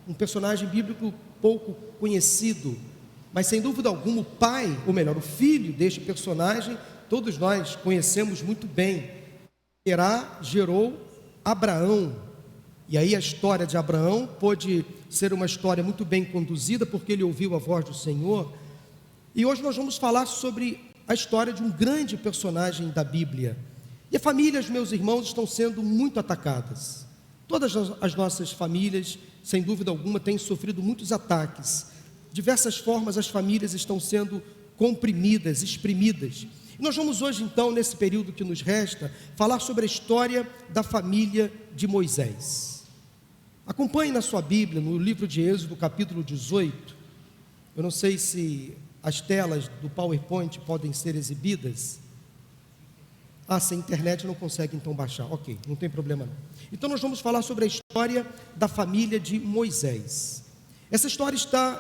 G: um personagem bíblico pouco conhecido, mas sem dúvida alguma o pai, ou melhor, o filho deste personagem, todos nós conhecemos muito bem. Terá gerou Abraão, e aí a história de Abraão pôde ser uma história muito bem conduzida, porque ele ouviu a voz do Senhor. E hoje nós vamos falar sobre a história de um grande personagem da Bíblia. E as famílias, meus irmãos, estão sendo muito atacadas. Todas as nossas famílias, sem dúvida alguma, têm sofrido muitos ataques. De diversas formas as famílias estão sendo comprimidas, exprimidas. E nós vamos hoje então, nesse período que nos resta, falar sobre a história da família de Moisés. Acompanhe na sua Bíblia, no livro de Êxodo, capítulo 18. Eu não sei se as telas do PowerPoint podem ser exibidas. Sem internet não consegue então baixar. Ok, não tem problema não. Então nós vamos falar sobre a história da família de Moisés. Essa história está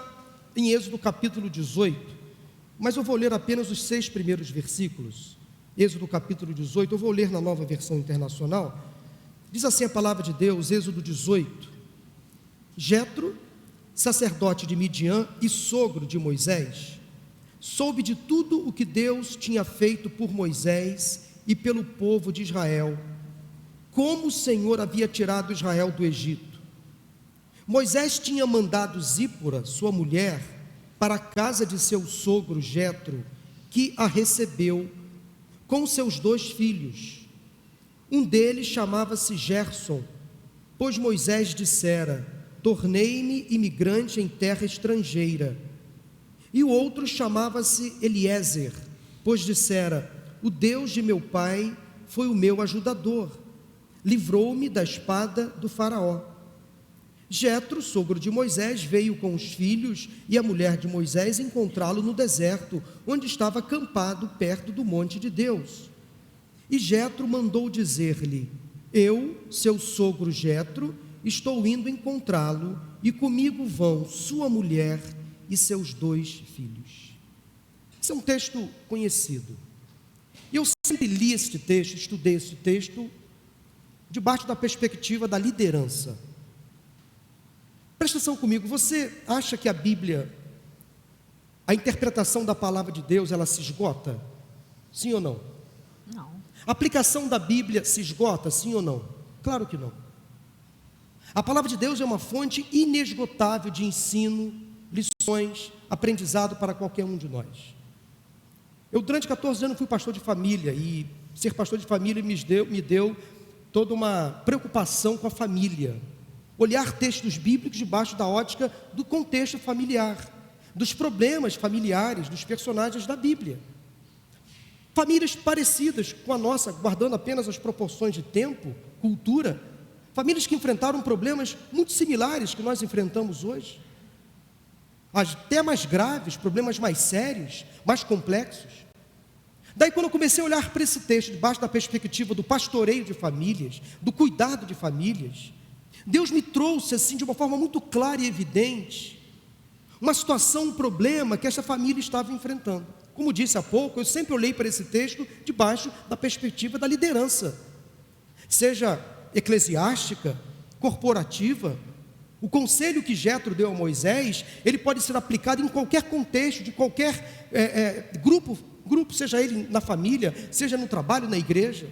G: em Êxodo capítulo 18, mas eu vou ler apenas os 6 primeiros versículos. Êxodo capítulo 18, eu vou ler na Nova Versão Internacional. Diz assim a palavra de Deus, Êxodo 18. Jetro, sacerdote de Midian e sogro de Moisés, soube de tudo o que Deus tinha feito por Moisés e pelo povo de Israel, como o Senhor havia tirado Israel do Egito. Moisés tinha mandado Zípora, sua mulher, para a casa de seu sogro Jetro, que a recebeu com seus 2 filhos. Um deles chamava-se Gerson, pois Moisés dissera: tornei-me imigrante em terra estrangeira. E o outro chamava-se Eliezer, pois dissera: o Deus de meu pai foi o meu ajudador, livrou-me da espada do faraó. Jetro, sogro de Moisés, veio com os filhos e a mulher de Moisés encontrá-lo no deserto, onde estava acampado perto do monte de Deus. E Jetro mandou dizer-lhe: eu, seu sogro Jetro, estou indo encontrá-lo, e comigo vão sua mulher e seus 2 filhos. Esse é um texto conhecido. E eu sempre li este texto, estudei esse texto, debaixo da perspectiva da liderança. Presta atenção comigo, você acha que a Bíblia, a interpretação da palavra de Deus, ela se esgota? Sim ou não?
I: Não.
G: A aplicação da Bíblia se esgota, sim ou não? Claro que não. A palavra de Deus é uma fonte inesgotável de ensino, lições, aprendizado para qualquer um de nós. Eu durante 14 anos fui pastor de família, e ser pastor de família me deu toda uma preocupação com a família. Olhar textos bíblicos debaixo da ótica do contexto familiar, dos problemas familiares, dos personagens da Bíblia. Famílias parecidas com a nossa, guardando apenas as proporções de tempo, cultura, famílias que enfrentaram problemas muito similares que nós enfrentamos hoje. até mais graves, problemas mais sérios, mais complexos. Daí, quando eu comecei a olhar para esse texto, debaixo da perspectiva do pastoreio de famílias, do cuidado de famílias, Deus me trouxe, assim, de uma forma muito clara e evidente, uma situação, um problema que essa família estava enfrentando. Como disse há pouco, eu sempre olhei para esse texto debaixo da perspectiva da liderança, seja eclesiástica, corporativa. O conselho que Jetro deu a Moisés, ele pode ser aplicado em qualquer contexto, de qualquer grupo, seja ele na família, seja no trabalho, na igreja.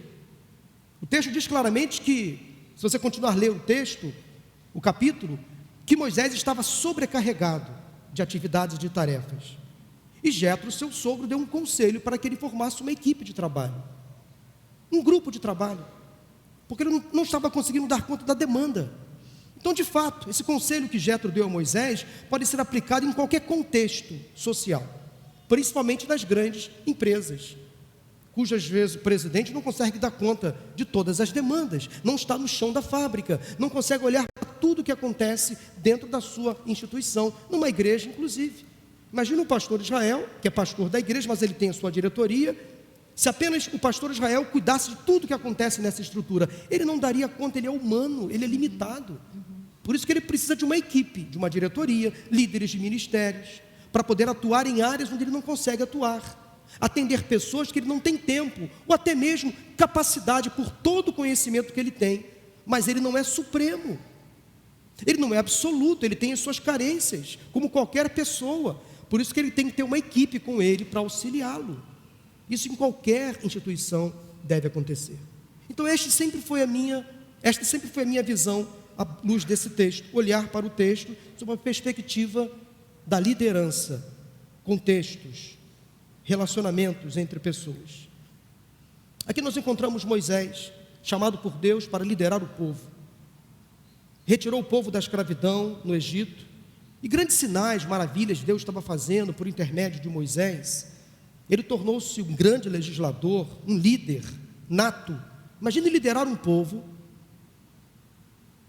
G: O texto diz claramente que, se você continuar a ler o texto, o capítulo, que Moisés estava sobrecarregado de atividades e de tarefas. E Jetro, seu sogro, deu um conselho para que ele formasse uma equipe de trabalho, um grupo de trabalho, porque ele não estava conseguindo dar conta da demanda. Então, de fato, esse conselho que Jetro deu a Moisés pode ser aplicado em qualquer contexto social, principalmente nas grandes empresas, cujas vezes o presidente não consegue dar conta de todas as demandas, não está no chão da fábrica, não consegue olhar para tudo o que acontece dentro da sua instituição, numa igreja inclusive. Imagina o pastor Israel, que é pastor da igreja, mas ele tem a sua diretoria. Se apenas o pastor Israel cuidasse de tudo que acontece nessa estrutura, ele não daria conta, ele é humano, ele é limitado. Por isso que ele precisa de uma equipe, de uma diretoria, líderes de ministérios, para poder atuar em áreas onde ele não consegue atuar, atender pessoas que ele não tem tempo, ou até mesmo capacidade por todo o conhecimento que ele tem, mas ele não é supremo, ele não é absoluto, ele tem as suas carências, como qualquer pessoa. Por isso que ele tem que ter uma equipe com ele para auxiliá-lo. Isso em qualquer instituição deve acontecer. Então esta sempre foi a minha visão à luz desse texto, olhar para o texto sob uma perspectiva da liderança, contextos, relacionamentos entre pessoas. Aqui nós encontramos Moisés, chamado por Deus para liderar o povo. Retirou o povo da escravidão no Egito, e grandes sinais, maravilhas Deus estava fazendo por intermédio de Moisés. Ele tornou-se um grande legislador, um líder nato. Imagine liderar um povo,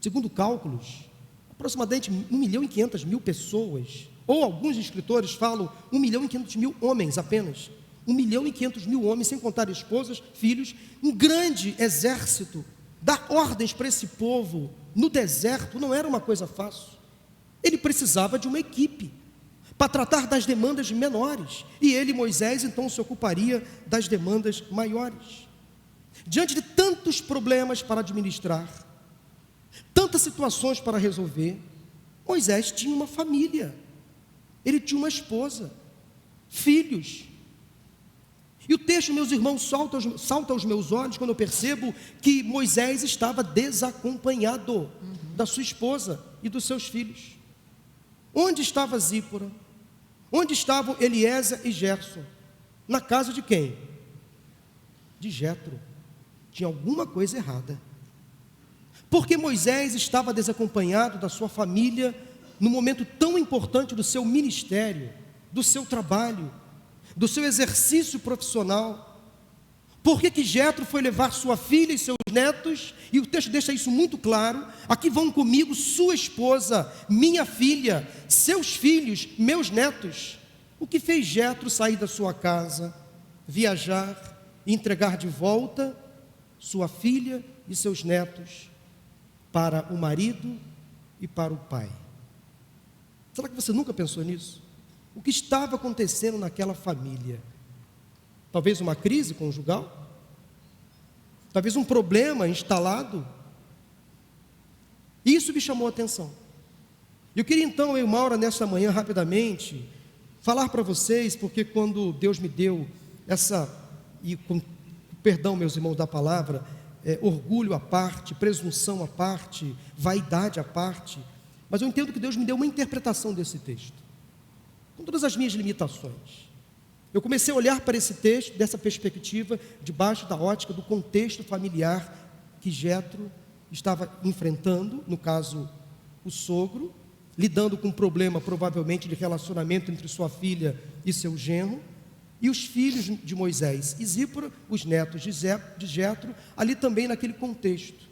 G: segundo cálculos, aproximadamente 1.500.000 pessoas, ou alguns escritores falam 1.500.000 homens apenas, 1.500.000 homens, sem contar esposas, filhos, um grande exército. Dar ordens para esse povo no deserto não era uma coisa fácil. Ele precisava de uma equipe para tratar das demandas menores, e ele, Moisés, então se ocuparia das demandas maiores. Diante de tantos problemas para administrar, tantas situações para resolver, Moisés tinha uma família, ele tinha uma esposa, filhos. E o texto, meus irmãos, salta aos meus olhos quando eu percebo que Moisés estava desacompanhado da sua esposa e dos seus filhos. Onde estava Zípora? Onde estavam Eliezer e Gerson? Na casa de quem? De Jetro. Tinha alguma coisa errada. Porque Moisés estava desacompanhado da sua família no momento tão importante do seu ministério, do seu trabalho, do seu exercício profissional. Por que Jetro foi levar sua filha e seus netos? E o texto deixa isso muito claro. Aqui vão comigo sua esposa, minha filha, seus filhos, meus netos. O que fez Jetro sair da sua casa, viajar e entregar de volta sua filha e seus netos para o marido e para o pai? Será que você nunca pensou nisso? O que estava acontecendo naquela família? Talvez uma crise conjugal? Talvez um problema instalado? Isso me chamou a atenção. Eu queria então, eu e Maura, nesta manhã, rapidamente, falar para vocês, porque quando Deus me deu essa, e com perdão, meus irmãos da palavra, orgulho à parte, presunção à parte, vaidade à parte, mas eu entendo que Deus me deu uma interpretação desse texto, com todas as minhas limitações. Eu comecei a olhar para esse texto, dessa perspectiva, debaixo da ótica do contexto familiar que Jetro estava enfrentando, no caso, o sogro, lidando com um problema, provavelmente, de relacionamento entre sua filha e seu genro, e os filhos de Moisés e Zípora, os netos de Jetro, ali também naquele contexto.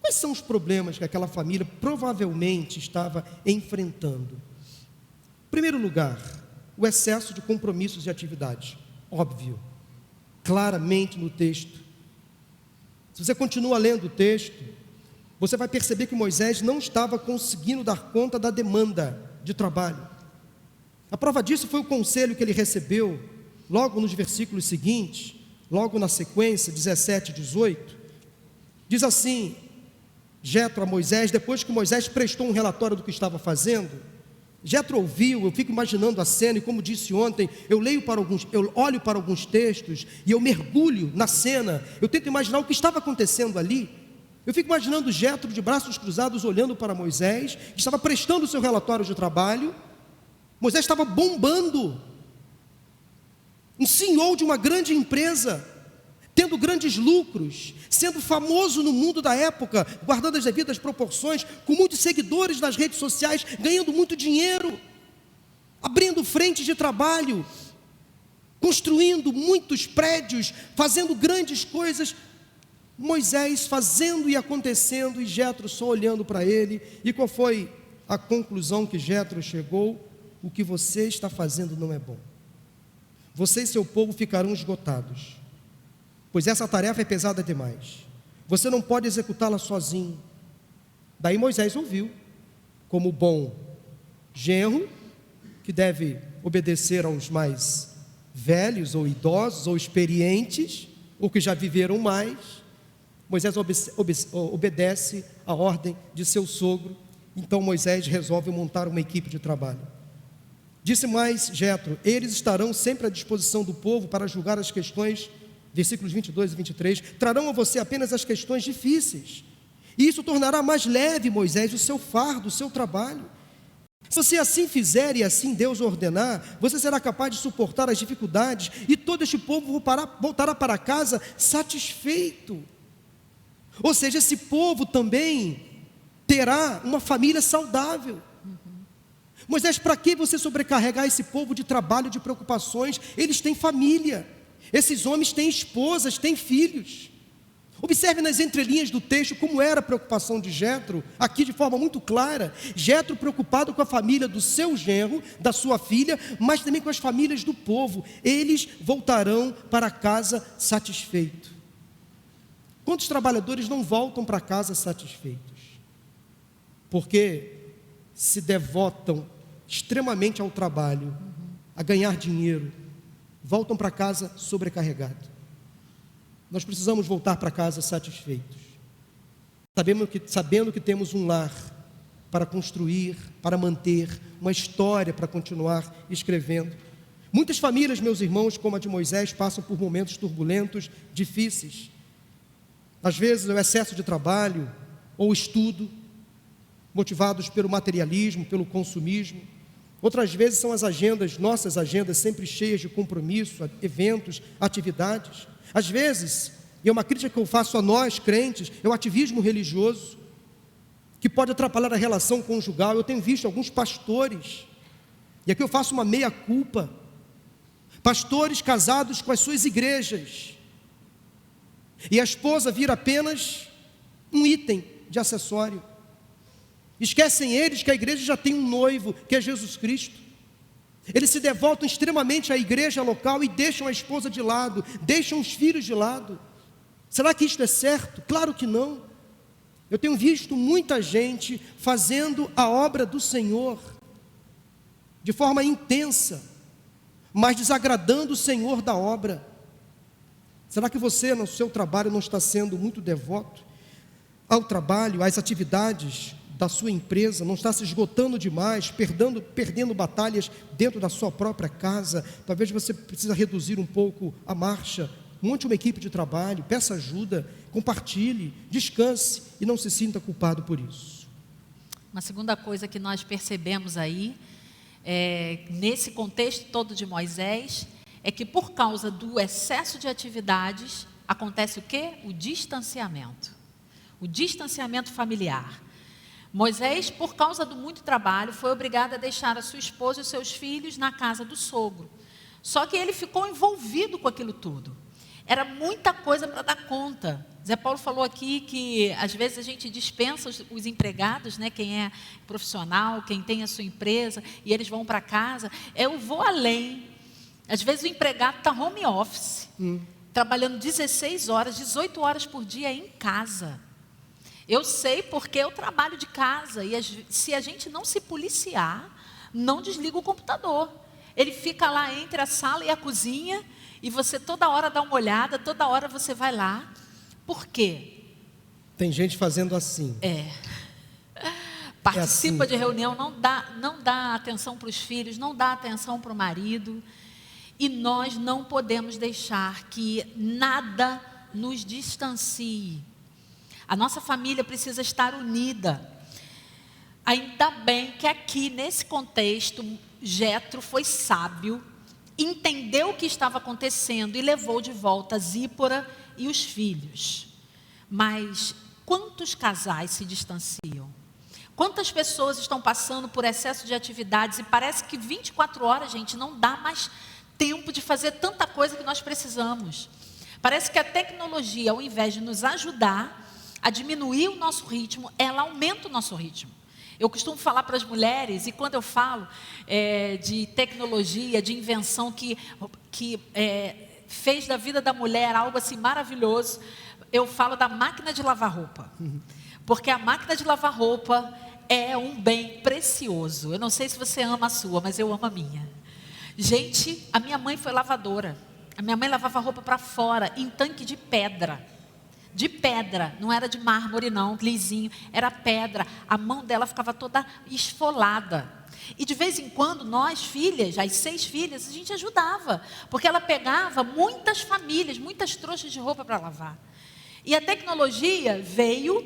G: Quais são os problemas que aquela família provavelmente estava enfrentando? Em primeiro lugar, o excesso de compromissos e atividades. Óbvio, claramente no texto. Se você continua lendo o texto, você vai perceber que Moisés não estava conseguindo dar conta da demanda de trabalho. A prova disso foi o conselho que ele recebeu logo nos versículos seguintes, logo na sequência, 17 e 18. Diz assim, Jetro a Moisés, depois que Moisés prestou um relatório do que estava fazendo, Jetro ouviu, eu fico imaginando a cena, e como disse ontem, eu olho para alguns textos e eu mergulho na cena, eu tento imaginar o que estava acontecendo ali. Eu fico imaginando Jetro de braços cruzados olhando para Moisés, que estava prestando o seu relatório de trabalho. Moisés estava bombando, um CEO de uma grande empresa, tendo grandes lucros, sendo famoso no mundo da época, guardando as devidas proporções, com muitos seguidores nas redes sociais, ganhando muito dinheiro, abrindo frentes de trabalho, construindo muitos prédios, fazendo grandes coisas. Moisés fazendo e acontecendo, e Jetro só olhando para ele. E qual foi a conclusão que Jetro chegou? O que você está fazendo não é bom. Você e seu povo ficarão esgotados, pois essa tarefa é pesada demais. Você não pode executá-la sozinho. Daí Moisés ouviu, como bom genro, que deve obedecer aos mais velhos, ou idosos, ou experientes, ou que já viveram mais. Moisés obedece a ordem de seu sogro. Então Moisés resolve montar uma equipe de trabalho. Disse mais Jetro, eles estarão sempre à disposição do povo para julgar as questões, versículos 22 e 23, trarão a você apenas as questões difíceis, e isso tornará mais leve, Moisés, o seu fardo, o seu trabalho. Se você assim fizer e assim Deus ordenar, você será capaz de suportar as dificuldades, e todo este povo voltará para casa satisfeito. Ou seja, esse povo também terá uma família saudável. Moisés, para que você sobrecarregar esse povo de trabalho, de preocupações? Eles têm família, esses homens têm esposas, têm filhos. Observe nas entrelinhas do texto como era a preocupação de Jetro, aqui de forma muito clara. Jetro preocupado com a família do seu genro, da sua filha, mas também com as famílias do povo. Eles voltarão para casa satisfeitos. Quantos trabalhadores não voltam para casa satisfeitos? Porque se devotam extremamente ao trabalho, a ganhar dinheiro, voltam para casa sobrecarregados. Nós precisamos voltar para casa satisfeitos, sabendo que temos um lar para construir, para manter, uma história para continuar escrevendo. Muitas famílias, meus irmãos, como a de Moisés, passam por momentos turbulentos, difíceis. Às vezes é o excesso de trabalho ou estudo, motivados pelo materialismo, pelo consumismo. Outras vezes são as agendas, nossas agendas sempre cheias de compromisso, eventos, atividades. Às vezes, e é uma crítica que eu faço a nós, crentes, é o ativismo religioso, que pode atrapalhar a relação conjugal. Eu tenho visto alguns pastores, e aqui eu faço uma meia-culpa, pastores casados com as suas igrejas, e a esposa vira apenas um item de acessório. Esquecem eles que a igreja já tem um noivo, que é Jesus Cristo. Eles se devotam extremamente à igreja local e deixam a esposa de lado, deixam os filhos de lado. Será que isto é certo? Claro que não. Eu tenho visto muita gente fazendo a obra do Senhor de forma intensa, mas desagradando o Senhor da obra. Será que você, no seu trabalho, não está sendo muito devoto ao trabalho, às atividades da sua empresa? Não está se esgotando demais, perdendo batalhas dentro da sua própria casa? Talvez você precise reduzir um pouco a marcha. Monte uma equipe de trabalho, peça ajuda, compartilhe, descanse e não se sinta culpado por isso.
I: Uma segunda coisa que nós percebemos aí, nesse contexto todo de Moisés, é que por causa do excesso de atividades, acontece o quê? O distanciamento familiar. Moisés, por causa do muito trabalho, foi obrigado a deixar a sua esposa e os seus filhos na casa do sogro. Só que ele ficou envolvido com aquilo tudo. Era muita coisa para dar conta. Zé Paulo falou aqui que às vezes a gente dispensa os empregados, né? Quem é profissional, quem tem a sua empresa, e eles vão para casa. Eu vou além. Às vezes o empregado está home office, trabalhando 16 horas, 18 horas por dia em casa. Eu sei porque eu trabalho de casa, e se a gente não se policiar, não desliga o computador. Ele fica lá entre a sala e a cozinha, e você toda hora dá uma olhada, toda hora você vai lá. Por quê?
G: Tem gente fazendo assim.
I: Participa de reunião, não dá atenção para os filhos, não dá atenção para o marido. E nós não podemos deixar que nada nos distancie. A nossa família precisa estar unida. Ainda bem que aqui, nesse contexto, Jetro foi sábio, entendeu o que estava acontecendo e levou de volta Zípora e os filhos. Mas quantos casais se distanciam? Quantas pessoas estão passando por excesso de atividades e parece que 24 horas, gente, não dá mais tempo de fazer tanta coisa que nós precisamos. Parece que a tecnologia, ao invés de nos ajudar a diminuir o nosso ritmo, ela aumenta o nosso ritmo. Eu costumo falar para as mulheres, e quando eu falo de tecnologia, de invenção que fez da vida da mulher algo assim maravilhoso, eu falo da máquina de lavar roupa. Porque a máquina de lavar roupa é um bem precioso. Eu não sei se você ama a sua, mas eu amo a minha. Gente, a minha mãe foi lavadora. A minha mãe lavava roupa para fora, em tanque de pedra. De pedra, não era de mármore não, lisinho, era pedra. A mão dela ficava toda esfolada. E de vez em quando nós, filhas, as 6 filhas, a gente ajudava. Porque ela pegava muitas famílias, muitas trouxas de roupa para lavar. E a tecnologia veio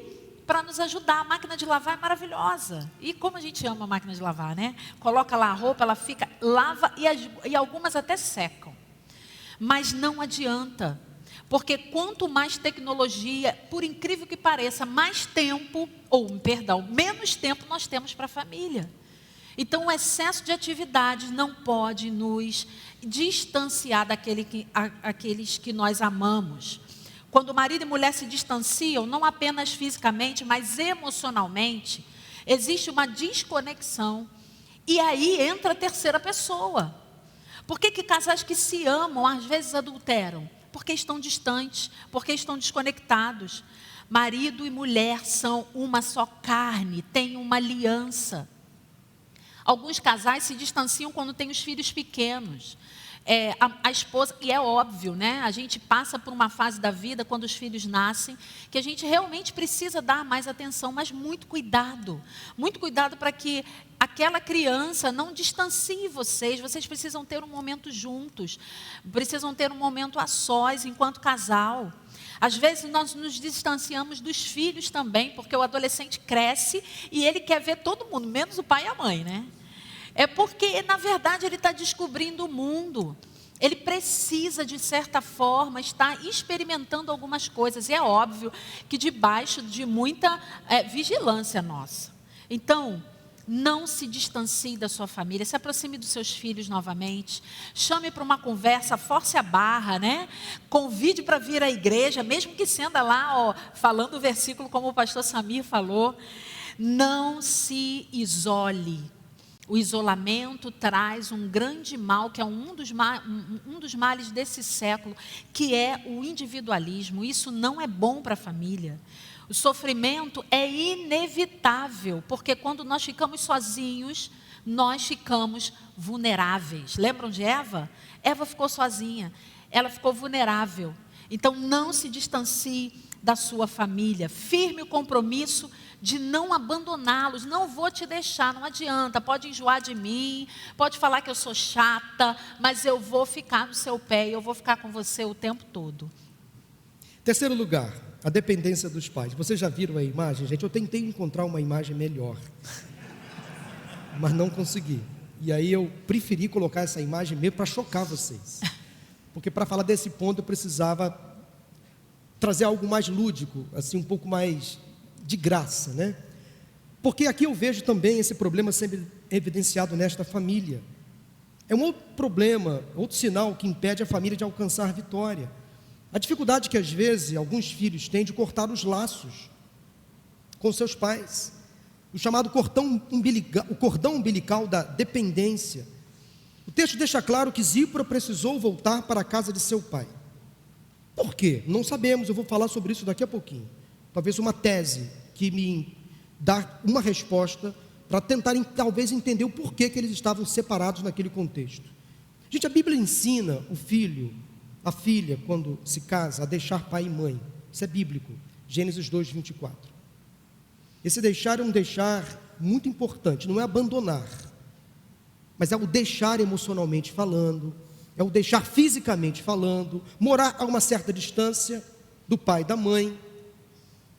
I: para nos ajudar. A máquina de lavar é maravilhosa. E como a gente ama a máquina de lavar, né? Coloca lá a roupa, ela fica, lava e algumas até secam. Mas não adianta. Porque quanto mais tecnologia, por incrível que pareça, menos tempo nós temos para a família. Então, o excesso de atividades não pode nos distanciar daqueles que nós amamos. Quando marido e mulher se distanciam, não apenas fisicamente, mas emocionalmente, existe uma desconexão. E aí entra a terceira pessoa. Por que casais que se amam, às vezes adulteram? Porque estão distantes, porque estão desconectados. Marido e mulher são uma só carne, têm uma aliança. Alguns casais se distanciam quando têm os filhos pequenos. A esposa, e é óbvio, né? A gente passa por uma fase da vida, quando os filhos nascem, que a gente realmente precisa dar mais atenção, mas muito cuidado para que aquela criança não distancie vocês. Vocês precisam ter um momento juntos, precisam ter um momento a sós, enquanto casal. Às vezes nós nos distanciamos dos filhos também, porque o adolescente cresce e ele quer ver todo mundo, menos o pai e a mãe, né? É porque, na verdade, ele está descobrindo o mundo. Ele precisa, de certa forma, estar experimentando algumas coisas. E é óbvio que debaixo de muita vigilância nossa. Então, não se distancie da sua família, se aproxime dos seus filhos novamente, chame para uma conversa, force a barra, né? Convide para vir à igreja, mesmo que sendo lá, falando o versículo como o pastor Samir falou. Não se isole. O isolamento traz um grande mal, que é um dos males desse século, que é o individualismo. Isso não é bom para a família. O sofrimento é inevitável, porque quando nós ficamos sozinhos, nós ficamos vulneráveis. Lembram de Eva? Eva ficou sozinha, ela ficou vulnerável. Então, não se distancie da sua família. Firme o compromisso de não abandoná-los. Não vou te deixar, não adianta. Pode enjoar de mim, pode falar que eu sou chata, mas eu vou ficar no seu pé e eu vou ficar com você o tempo todo.
G: Terceiro lugar, a dependência dos pais. Vocês já viram a imagem, gente? Eu tentei encontrar uma imagem melhor, mas não consegui. E aí eu preferi colocar essa imagem mesmo para chocar vocês. Porque para falar desse ponto eu precisava trazer algo mais lúdico, assim, um pouco mais de graça, né? Porque aqui eu vejo também esse problema sendo evidenciado nesta família. É um outro problema, outro sinal que impede a família de alcançar vitória. A dificuldade que às vezes alguns filhos têm de cortar os laços com seus pais. O chamado cordão umbilical da dependência. O texto deixa claro que Zípora precisou voltar para a casa de seu pai. Por quê? Não sabemos, eu vou falar sobre isso daqui a pouquinho. Talvez uma tese que me dá uma resposta para tentar talvez entender o porquê que eles estavam separados naquele contexto. Gente, a Bíblia ensina o filho, a filha, quando se casa, a deixar pai e mãe. Isso é bíblico. Gênesis 2, 24. Esse deixar é um deixar muito importante, não é abandonar, mas é o deixar emocionalmente falando, é o deixar fisicamente falando, morar a uma certa distância do pai e da mãe,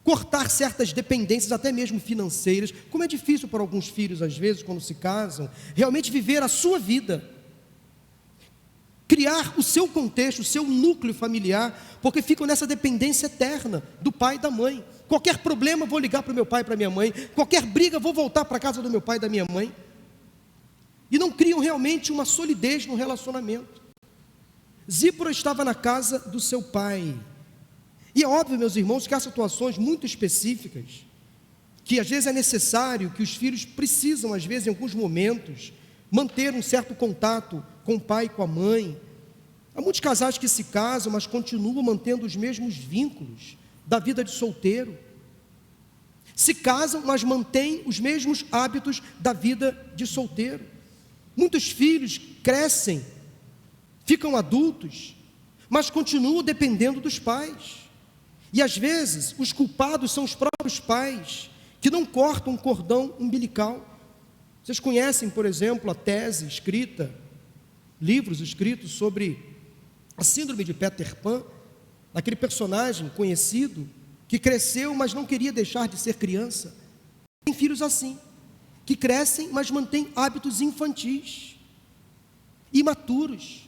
G: cortar certas dependências, até mesmo financeiras. Como é difícil para alguns filhos, às vezes, quando se casam, realmente viver a sua vida, criar o seu contexto, o seu núcleo familiar, porque ficam nessa dependência eterna do pai e da mãe. Qualquer problema, vou ligar para o meu pai e para a minha mãe. Qualquer briga, vou voltar para a casa do meu pai e da minha mãe. E não criam realmente uma solidez no relacionamento. Zípora estava na casa do seu pai. E é óbvio, meus irmãos, que há situações muito específicas, que às vezes é necessário, que os filhos precisam, às vezes, em alguns momentos, manter um certo contato com o pai e com a mãe. Há muitos casais que se casam, mas continuam mantendo os mesmos vínculos da vida de solteiro. Se casam, mas mantêm os mesmos hábitos da vida de solteiro. Muitos filhos crescem, ficam adultos, mas continuam dependendo dos pais. E às vezes, os culpados são os próprios pais, que não cortam o cordão umbilical. Vocês conhecem, por exemplo, a tese escrita, livros escritos sobre a síndrome de Peter Pan, aquele personagem conhecido, que cresceu, mas não queria deixar de ser criança. Tem filhos assim, que crescem, mas mantêm hábitos infantis, imaturos.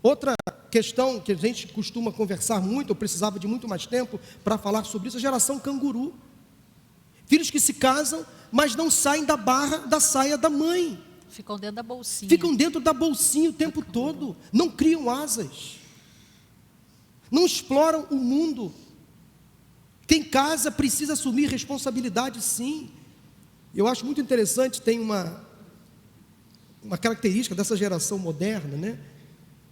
G: Outra questão que a gente costuma conversar muito, eu precisava de muito mais tempo para falar sobre isso, a geração canguru. Filhos que se casam, mas não saem da barra da saia da mãe.
I: Ficam dentro da bolsinha.
G: Ficam dentro da bolsinha o tempo todo, não criam asas, não exploram o mundo. Quem casa precisa assumir responsabilidade, sim. Eu acho muito interessante, tem uma característica dessa geração moderna, né?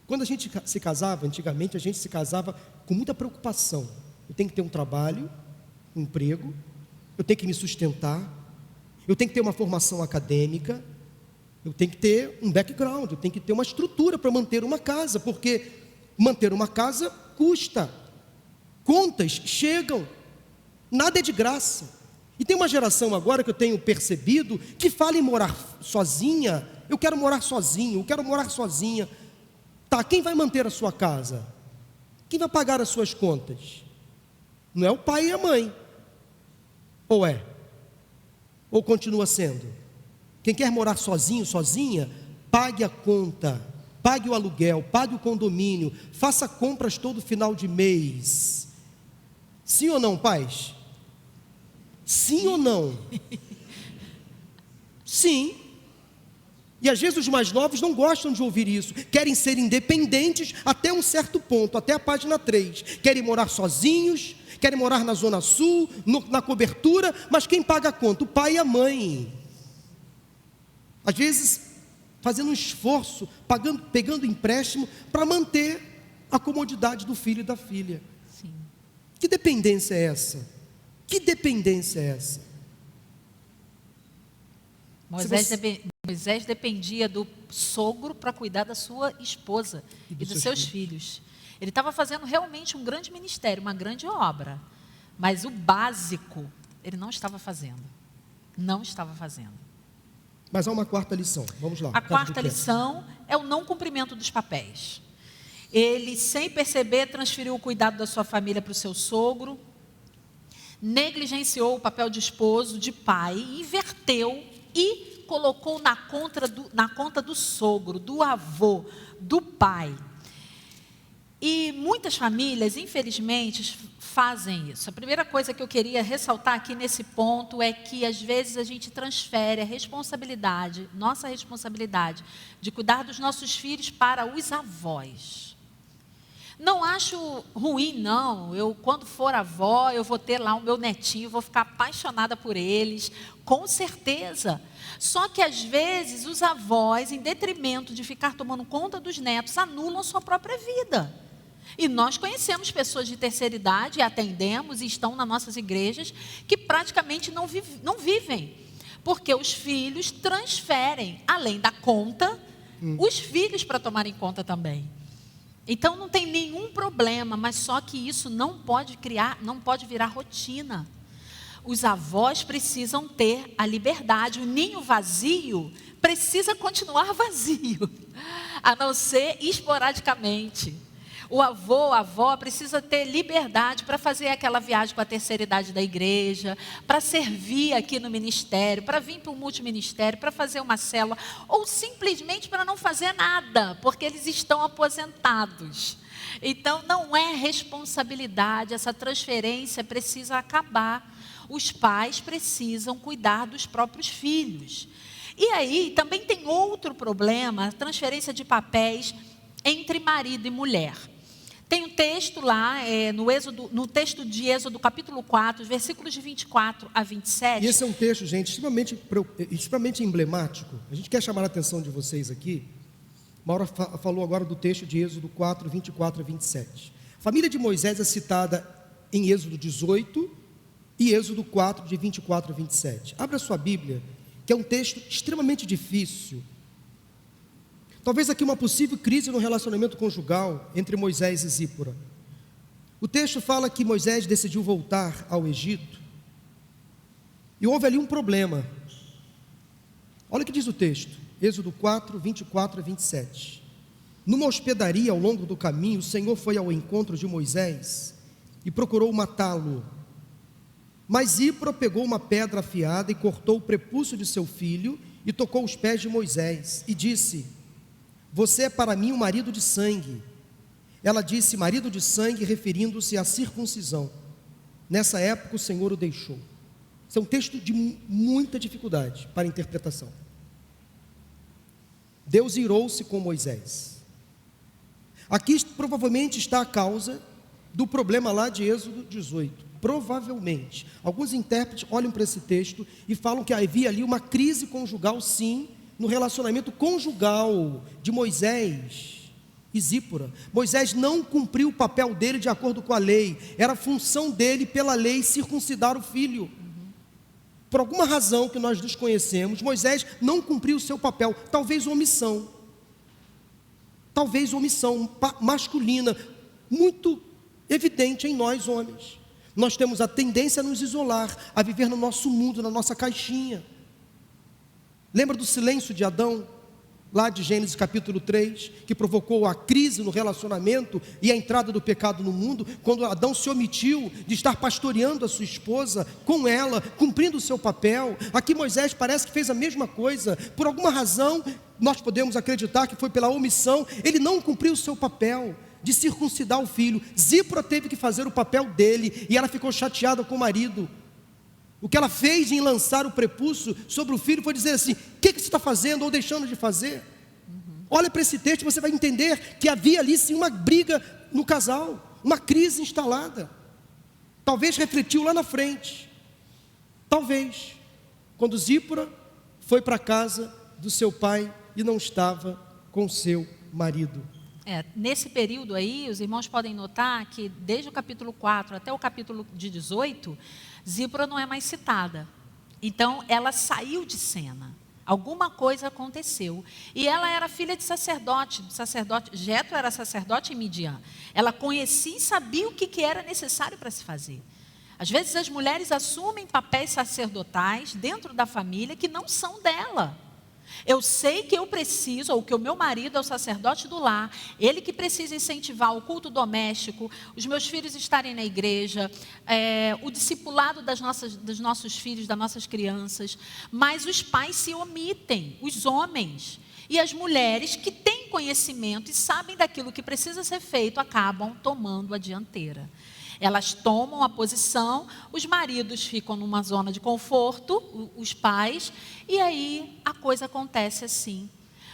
G: Quando a gente se casava, antigamente, a gente se casava com muita preocupação. Eu tenho que ter um trabalho, um emprego, eu tenho que me sustentar, eu tenho que ter uma formação acadêmica, eu tenho que ter um background, eu tenho que ter uma estrutura para manter uma casa, porque manter uma casa custa, contas chegam, nada é de graça. E tem uma geração agora que eu tenho percebido que fala em morar sozinha. Eu quero morar sozinho, eu quero morar sozinha. Tá, quem vai manter a sua casa? Quem vai pagar as suas contas? Não é o pai e a mãe. Ou é? Ou continua sendo? Quem quer morar sozinho, sozinha, pague a conta, pague o aluguel, pague o condomínio, faça compras todo final de mês. Sim ou não, pais? Sim ou não? Sim. E às vezes os mais novos não gostam de ouvir isso, querem ser independentes até um certo ponto, até a página 3. Querem morar sozinhos, querem morar na Zona Sul, na cobertura, mas quem paga a conta? O pai e a mãe. Às vezes fazendo um esforço, pegando empréstimo para manter a comodidade do filho e da filha.
I: Sim.
G: Que dependência é essa? Que dependência é essa?
I: Moisés dependia do sogro para cuidar da sua esposa e dos seus filhos. Ele estava fazendo realmente um grande ministério, uma grande obra. Mas o básico, ele não estava fazendo. Não estava fazendo.
G: Mas há uma quarta lição, vamos lá.
I: A quarta lição é o não cumprimento dos papéis. Ele, sem perceber, transferiu o cuidado da sua família para o seu sogro, negligenciou o papel de esposo, de pai, inverteu e colocou na conta do sogro, do avô, do pai. E muitas famílias, infelizmente, fazem isso. A primeira coisa que eu queria ressaltar aqui nesse ponto é que, às vezes, a gente transfere a responsabilidade, nossa responsabilidade, de cuidar dos nossos filhos para os avós. Não acho ruim, não. Eu, quando for avó, eu vou ter lá o meu netinho, vou ficar apaixonada por eles, com certeza. Só que, às vezes, os avós, em detrimento de ficar tomando conta dos netos, anulam sua própria vida. E nós conhecemos pessoas de terceira idade, e atendemos, e estão nas nossas igrejas, que praticamente não vivem. Porque os filhos transferem, além da conta, os filhos para tomarem conta também. Então não tem nenhum problema, mas só que isso não pode virar rotina. Os avós precisam ter a liberdade. O ninho vazio precisa continuar vazio, a não ser esporadicamente. O avô, a avó precisa ter liberdade para fazer aquela viagem com a terceira idade da igreja, para servir aqui no ministério, para vir para o multiministério, para fazer uma célula, ou simplesmente para não fazer nada, porque eles estão aposentados. Então, não é responsabilidade, essa transferência precisa acabar. Os pais precisam cuidar dos próprios filhos. E aí, também tem outro problema, a transferência de papéis entre marido e mulher. Tem um texto lá, no texto de Êxodo, capítulo 4, versículos de 24 a 27.
G: E esse é um texto, gente, extremamente emblemático. A gente quer chamar a atenção de vocês aqui. Maura falou agora do texto de Êxodo 4, 24 a 27. A família de Moisés é citada em Êxodo 18 e Êxodo 4, de 24 a 27. Abra sua Bíblia, que é um texto extremamente difícil. Talvez aqui uma possível crise no relacionamento conjugal entre Moisés e Zípora. O texto fala que Moisés decidiu voltar ao Egito e houve ali um problema. Olha o que diz o texto, Êxodo 4, 24 a 27. Numa hospedaria ao longo do caminho, o Senhor foi ao encontro de Moisés e procurou matá-lo. Mas Zípora pegou uma pedra afiada e cortou o prepúcio de seu filho e tocou os pés de Moisés e disse: você é para mim um marido de sangue. Ela disse marido de sangue, referindo-se à circuncisão. Nessa época o Senhor o deixou. Esse é um texto de muita dificuldade para interpretação. Deus irou-se com Moisés. Aqui provavelmente está a causa do problema lá de Êxodo 18. Provavelmente. Alguns intérpretes olham para esse texto e falam que havia ali uma crise conjugal, sim, no relacionamento conjugal de Moisés e Zípora. Moisés não cumpriu o papel dele de acordo com a lei. Era função dele, pela lei, circuncidar o filho. Por alguma razão que nós desconhecemos, Moisés não cumpriu o seu papel. Talvez omissão masculina, muito evidente em nós homens. Nós temos a tendência a nos isolar, a viver no nosso mundo, na nossa caixinha. Lembra do silêncio de Adão, lá de Gênesis capítulo 3, que provocou a crise no relacionamento e a entrada do pecado no mundo, quando Adão se omitiu de estar pastoreando a sua esposa, com ela, cumprindo o seu papel. Aqui Moisés parece que fez a mesma coisa. Por alguma razão, nós podemos acreditar que foi pela omissão. Ele não cumpriu o seu papel de circuncidar o filho. Zípora teve que fazer o papel dele, e ela ficou chateada com o marido. O que ela fez em lançar o prepúcio sobre o filho foi dizer assim: o que você está fazendo ou deixando de fazer? Olha para esse texto, você vai entender que havia ali sim uma briga no casal, uma crise instalada. Talvez refletiu lá na frente. Talvez, quando Zípora foi para a casa do seu pai e não estava com seu marido.
I: Nesse período aí, os irmãos podem notar que desde o capítulo 4 até o capítulo de 18, Zípora não é mais citada. Então, ela saiu de cena. Alguma coisa aconteceu. E ela era filha de sacerdote. Jetro era sacerdote em Midian. Ela conhecia e sabia o que era necessário para se fazer. Às vezes, as mulheres assumem papéis sacerdotais dentro da família que não são dela. Eu sei que eu preciso, ou que o meu marido é o sacerdote do lar, ele que precisa incentivar o culto doméstico, os meus filhos estarem na igreja, o discipulado dos nossos filhos, das nossas crianças, mas os pais se omitem, os homens, e as mulheres que têm conhecimento e sabem daquilo que precisa ser feito, acabam tomando a dianteira. Elas tomam a posição, os maridos ficam numa zona de conforto, os pais, e aí a coisa acontece assim.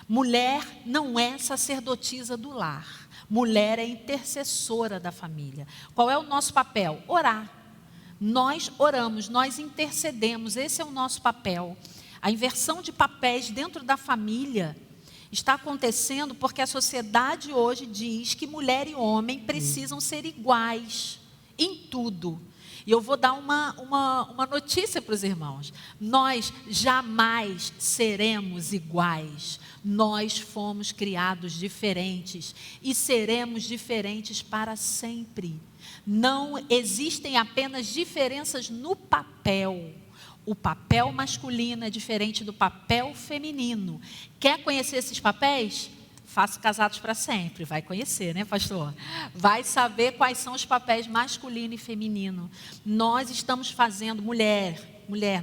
I: Mulher não é sacerdotisa do lar. Mulher é intercessora da família. Qual é o nosso papel? Orar. Nós oramos, nós intercedemos, esse é o nosso papel. A inversão de papéis dentro da família está acontecendo porque a sociedade hoje diz que mulher e homem precisam ser iguais em tudo. E eu vou dar uma notícia para os irmãos. Nós jamais seremos iguais. Nós fomos criados diferentes e seremos diferentes para sempre. Não existem apenas diferenças no papel. O papel masculino é diferente do papel feminino. Quer conhecer esses papéis? Faça Casados para Sempre. Vai conhecer, né, pastor? Vai saber quais são os papéis masculino e feminino. Nós estamos fazendo,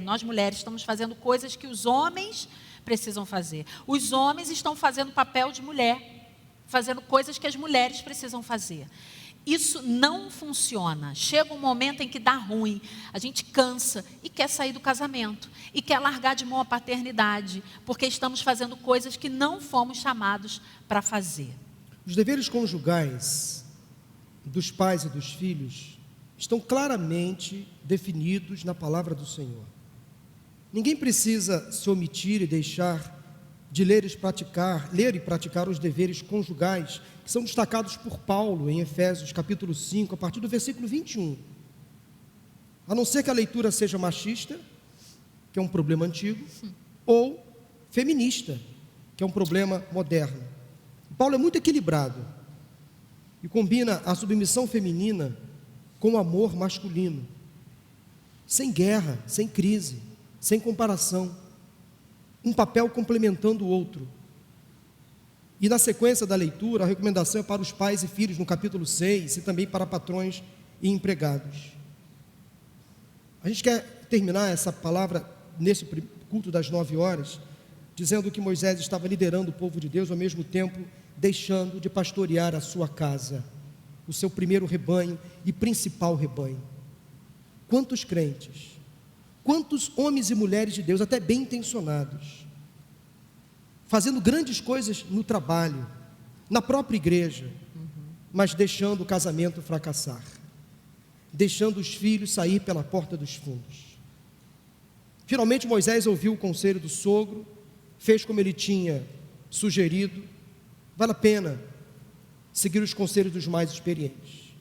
I: nós mulheres estamos fazendo coisas que os homens precisam fazer. Os homens estão fazendo papel de mulher, fazendo coisas que as mulheres precisam fazer. Isso não funciona. Chega um momento em que dá ruim, a gente cansa e quer sair do casamento, e quer largar de mão a paternidade, porque estamos fazendo coisas que não fomos chamados para fazer.
G: Os deveres conjugais dos pais e dos filhos estão claramente definidos na palavra do Senhor. Ninguém precisa se omitir e deixar de ler e praticar os deveres conjugais que são destacados por Paulo em Efésios capítulo 5, a partir do versículo 21. A não ser que a leitura seja machista, que é um problema antigo, ou feminista, que é um problema moderno. Paulo é muito equilibrado e combina a submissão feminina com o amor masculino, sem guerra, sem crise, sem comparação, um papel complementando o outro. E na sequência da leitura, a recomendação é para os pais e filhos no capítulo 6 e também para patrões e empregados. A gente quer terminar essa palavra nesse culto das 9 horas, dizendo que Moisés estava liderando o povo de Deus, ao mesmo tempo deixando de pastorear a sua casa, o seu primeiro rebanho e principal rebanho. Quantos crentes, quantos homens e mulheres de Deus, até bem intencionados, fazendo grandes coisas no trabalho, na própria igreja, mas deixando o casamento fracassar, deixando os filhos sair pela porta dos fundos. Finalmente Moisés ouviu o conselho do sogro, fez como ele tinha sugerido. Vale a pena seguir os conselhos dos mais experientes.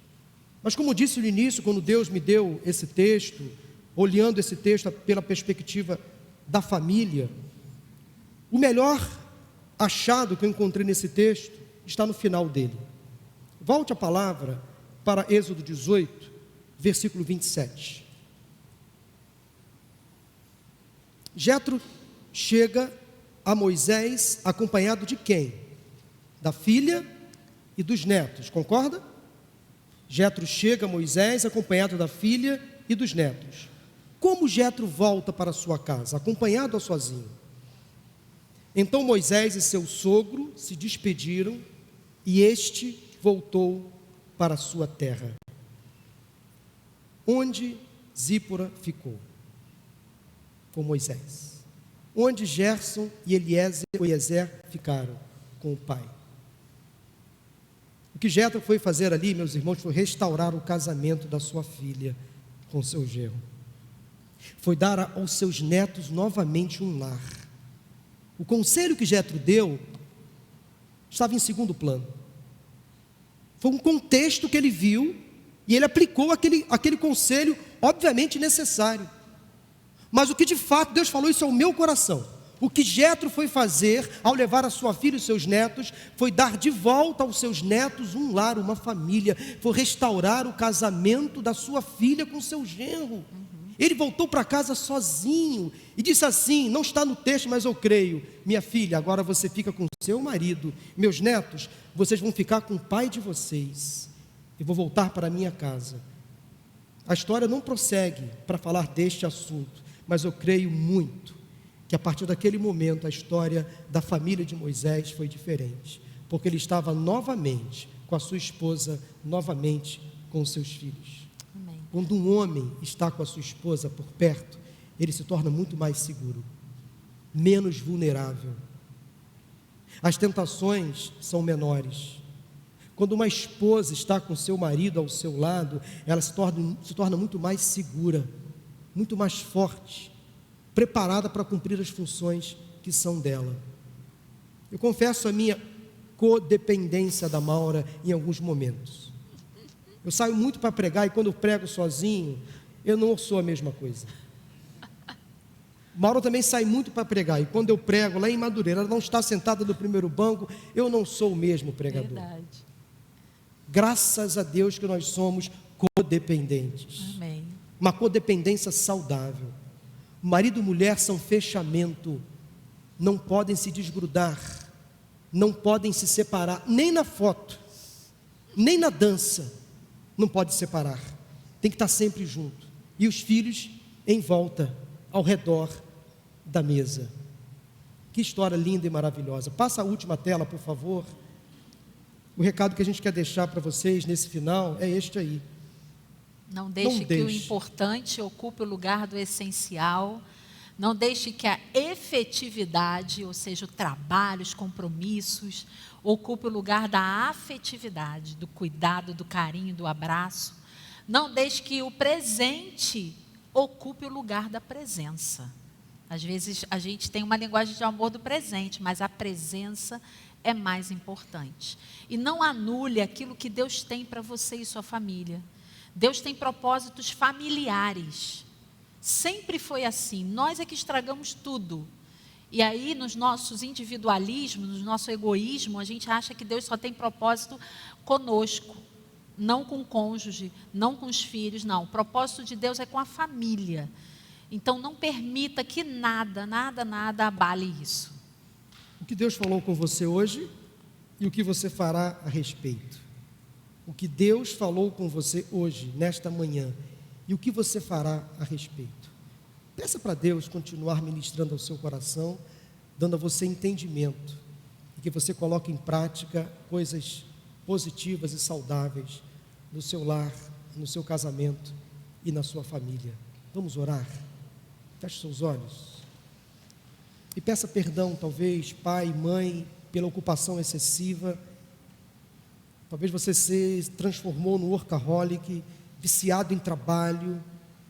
G: Mas como disse no início, quando Deus me deu esse texto, olhando esse texto pela perspectiva da família, o melhor achado que eu encontrei nesse texto está no final dele. Volte a palavra para Êxodo 18, versículo 27. Jetro chega a Moisés acompanhado de quem? Da filha e dos netos, concorda? Jetro chega a Moisés acompanhado da filha e dos netos. Como Jetro volta para sua casa, acompanhado ou sozinho? Então Moisés e seu sogro se despediram e este voltou para sua terra, onde Zípora ficou com Moisés, onde Gerson e Eliezer ficaram com o pai. O que Jetro foi fazer ali, meus irmãos, foi restaurar o casamento da sua filha com seu genro. Foi dar aos seus netos novamente um lar. O conselho que Jetro deu estava em segundo plano. Foi um contexto que ele viu e ele aplicou aquele conselho, obviamente necessário. Mas o que de fato Deus falou, isso é o meu coração. O que Jetro foi fazer ao levar a sua filha e os seus netos foi dar de volta aos seus netos um lar, uma família. Foi restaurar o casamento da sua filha com seu genro. Ele voltou para casa sozinho e disse assim, não está no texto, mas eu creio: minha filha, agora você fica com seu marido, meus netos, vocês vão ficar com o pai de vocês, eu vou voltar para a minha casa. A história não prossegue para falar deste assunto, mas eu creio muito que a partir daquele momento a história da família de Moisés foi diferente, porque ele estava novamente com a sua esposa, novamente com os seus filhos. Quando um homem está com a sua esposa por perto, ele se torna muito mais seguro, menos vulnerável. As tentações são menores. Quando uma esposa está com seu marido ao seu lado, ela se torna muito mais segura, muito mais forte, preparada para cumprir as funções que são dela. Eu confesso a minha codependência da Maura em alguns momentos. Eu saio muito para pregar e quando eu prego sozinho, eu não sou a mesma coisa. Maura também sai muito para pregar e quando eu prego lá em Madureira, ela não está sentada no primeiro banco, eu não sou o mesmo pregador.
I: Verdade.
G: Graças a Deus que nós somos codependentes.
I: Amém.
G: Uma codependência saudável. Marido e mulher são fechamento, não podem se desgrudar, não podem se separar, nem na foto, nem na dança, não pode separar, tem que estar sempre junto, e os filhos em volta, ao redor da mesa. Que história linda e maravilhosa. Passa a última tela, por favor. O recado que a gente quer deixar para vocês nesse final é este aí.
I: Não deixe que o importante ocupe o lugar do essencial. Não deixe que a efetividade, ou seja, o trabalho, os compromissos, ocupe o lugar da afetividade, do cuidado, do carinho, do abraço. Não deixe que o presente ocupe o lugar da presença. Às vezes a gente tem uma linguagem de amor do presente, mas a presença é mais importante. E não anule aquilo que Deus tem para você e sua família. Deus tem propósitos familiares. Sempre foi assim. Nós é que estragamos tudo. E aí, nos nossos individualismos, no nosso egoísmo, a gente acha que Deus só tem propósito conosco. Não com o cônjuge, não com os filhos, não. O propósito de Deus é com a família. Então, não permita que nada abale isso.
G: O que Deus falou com você hoje e o que você fará a respeito. O que Deus falou com você hoje, nesta manhã, e o que você fará a respeito. Peça para Deus continuar ministrando ao seu coração, dando a você entendimento, e que você coloque em prática coisas positivas e saudáveis no seu lar, no seu casamento e na sua família. Vamos orar? Feche seus olhos. E peça perdão, talvez, pai, mãe, pela ocupação excessiva. Talvez você se transformou no workaholic, viciado em trabalho,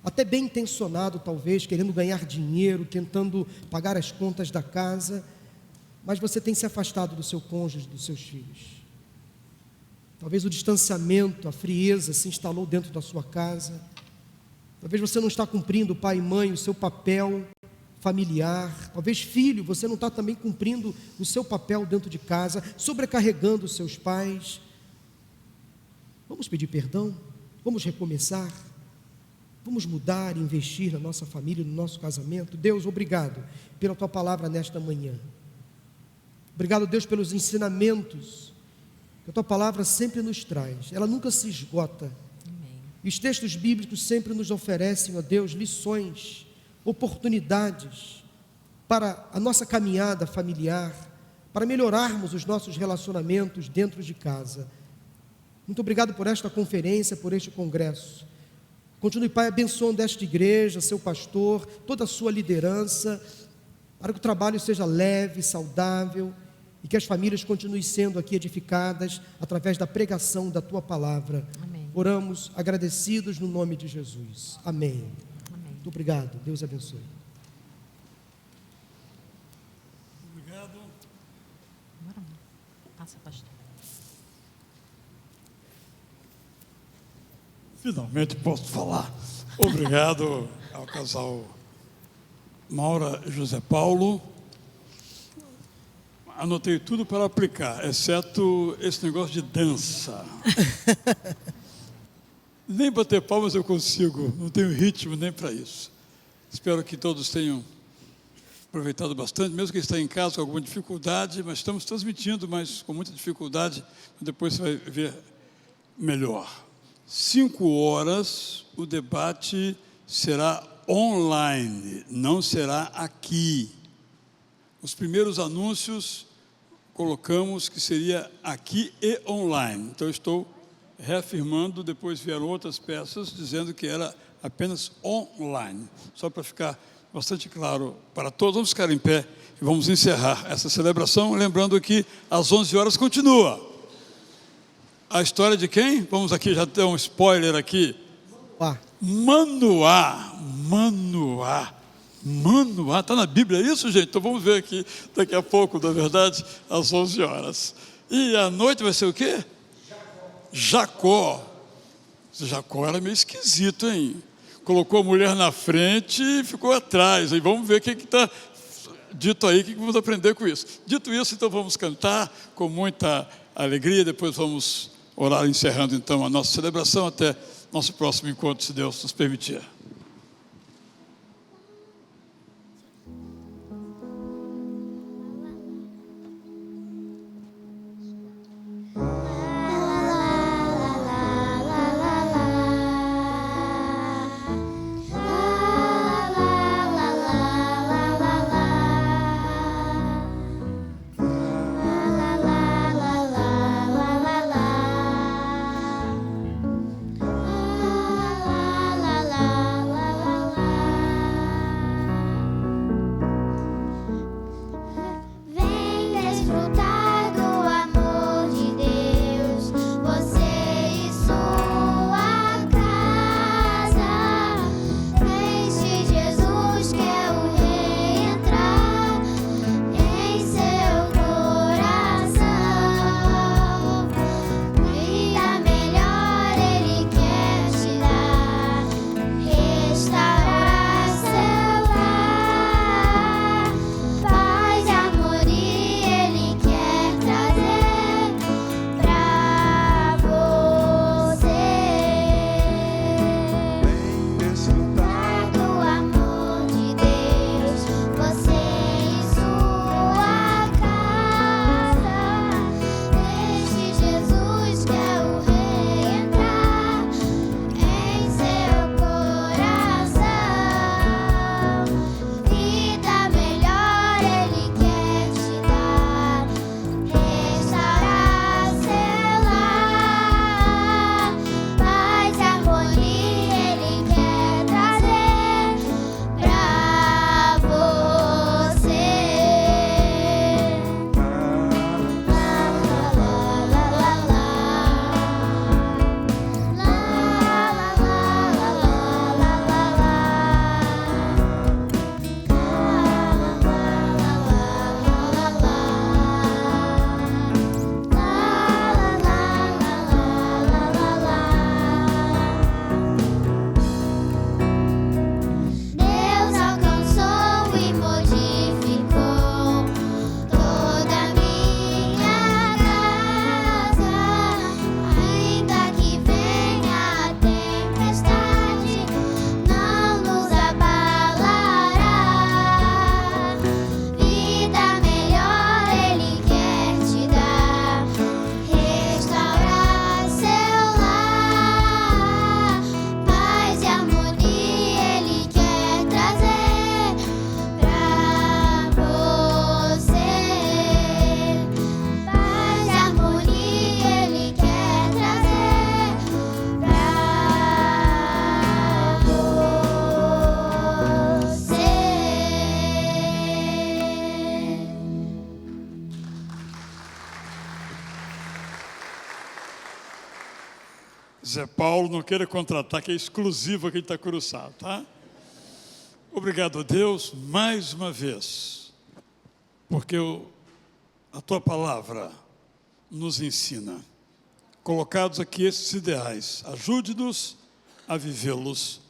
G: até bem intencionado talvez, querendo ganhar dinheiro, tentando pagar as contas da casa, mas você tem se afastado do seu cônjuge, dos seus filhos. Talvez o distanciamento, a frieza se instalou dentro da sua casa. Talvez você não está cumprindo, pai e mãe, o seu papel familiar. Talvez, filho, você não está também cumprindo o seu papel dentro de casa, sobrecarregando os seus pais. Vamos pedir perdão? Vamos recomeçar? Vamos mudar, investir na nossa família, no nosso casamento? Deus, obrigado pela Tua palavra nesta manhã. Obrigado, Deus, pelos ensinamentos que a Tua palavra sempre nos traz. Ela nunca se esgota.
I: Amém.
G: E os textos bíblicos sempre nos oferecem, ó Deus, lições, oportunidades para a nossa caminhada familiar, para melhorarmos os nossos relacionamentos dentro de casa. Muito obrigado por esta conferência, por este congresso. Continue, Pai, abençoando esta igreja, seu pastor, toda a sua liderança, para que o trabalho seja leve, saudável, e que as famílias continuem sendo aqui edificadas através da pregação da Tua palavra.
I: Amém.
G: Oramos agradecidos no nome de Jesus. Amém.
I: Amém.
G: Muito obrigado. Deus abençoe.
A: Obrigado.
I: Passa, pastor.
A: Finalmente posso falar. Obrigado ao casal Maura e José Paulo. Anotei tudo para aplicar, exceto esse negócio de dança. Nem bater palmas eu consigo, não tenho ritmo nem para isso. Espero que todos tenham aproveitado bastante, mesmo que está em casa com alguma dificuldade, mas estamos transmitindo, mas com muita dificuldade, depois você vai ver melhor. 5 horas, o debate será online, não será aqui. Os primeiros anúncios colocamos que seria aqui e online. Então, estou reafirmando, depois vieram outras peças dizendo que era apenas online. Só para ficar bastante claro para todos, vamos ficar em pé e vamos encerrar essa celebração, lembrando que às 11 horas continua. A história de quem? Vamos aqui, já ter um spoiler aqui. Manoá. Está na Bíblia isso, gente? Então vamos ver aqui daqui a pouco, na verdade, às 11 horas. E à noite vai ser o quê? Jacó. Jacó era meio esquisito, hein? Colocou a mulher na frente e ficou atrás. E vamos ver o que está dito aí, o que vamos aprender com isso. Dito isso, então vamos cantar com muita alegria. Depois vamos orar, encerrando então a nossa celebração até nosso próximo encontro, se Deus nos permitir. Zé Paulo, não queira contratar, que é exclusivo aqui de Itacuruçá, tá? Obrigado a Deus mais uma vez, porque a Tua Palavra nos ensina. Colocados aqui esses ideais, ajude-nos a vivê-los,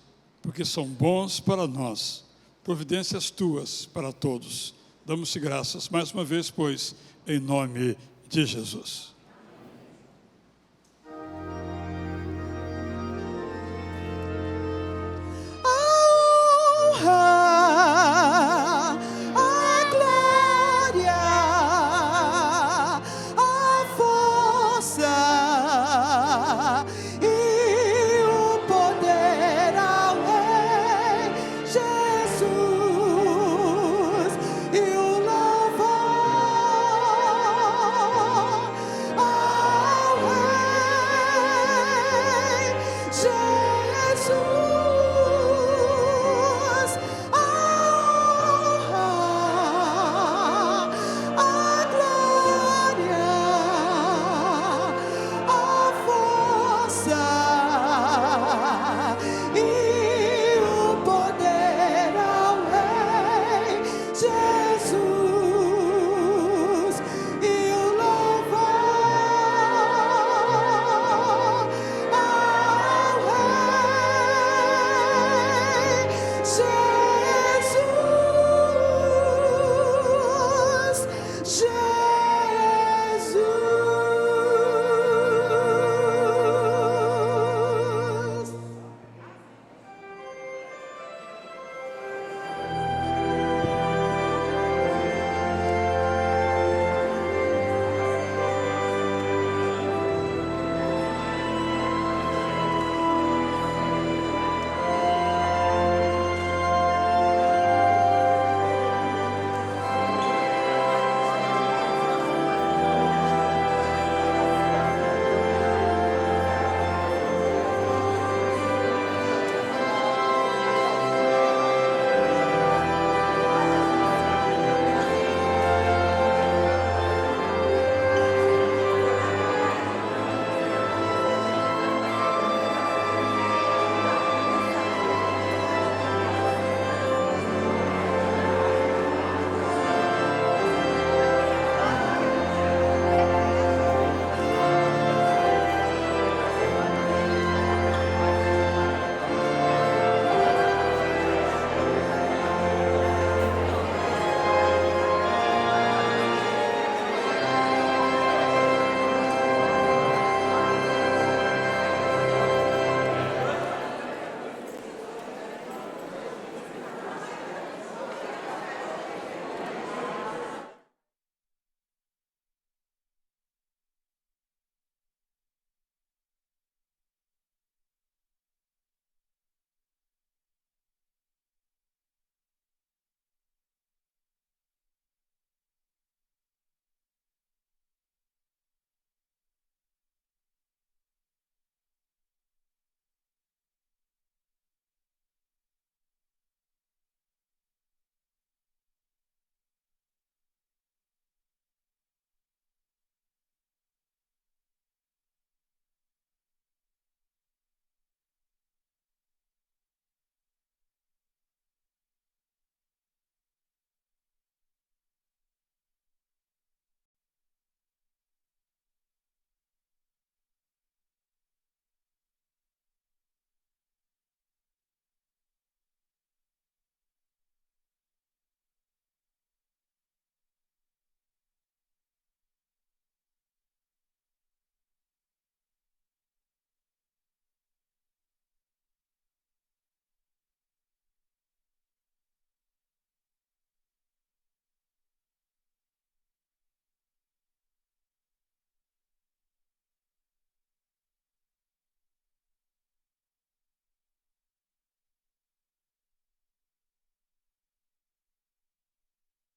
A: porque são bons para nós, providências Tuas para todos. Damos-te graças mais uma vez, pois, em nome de Jesus.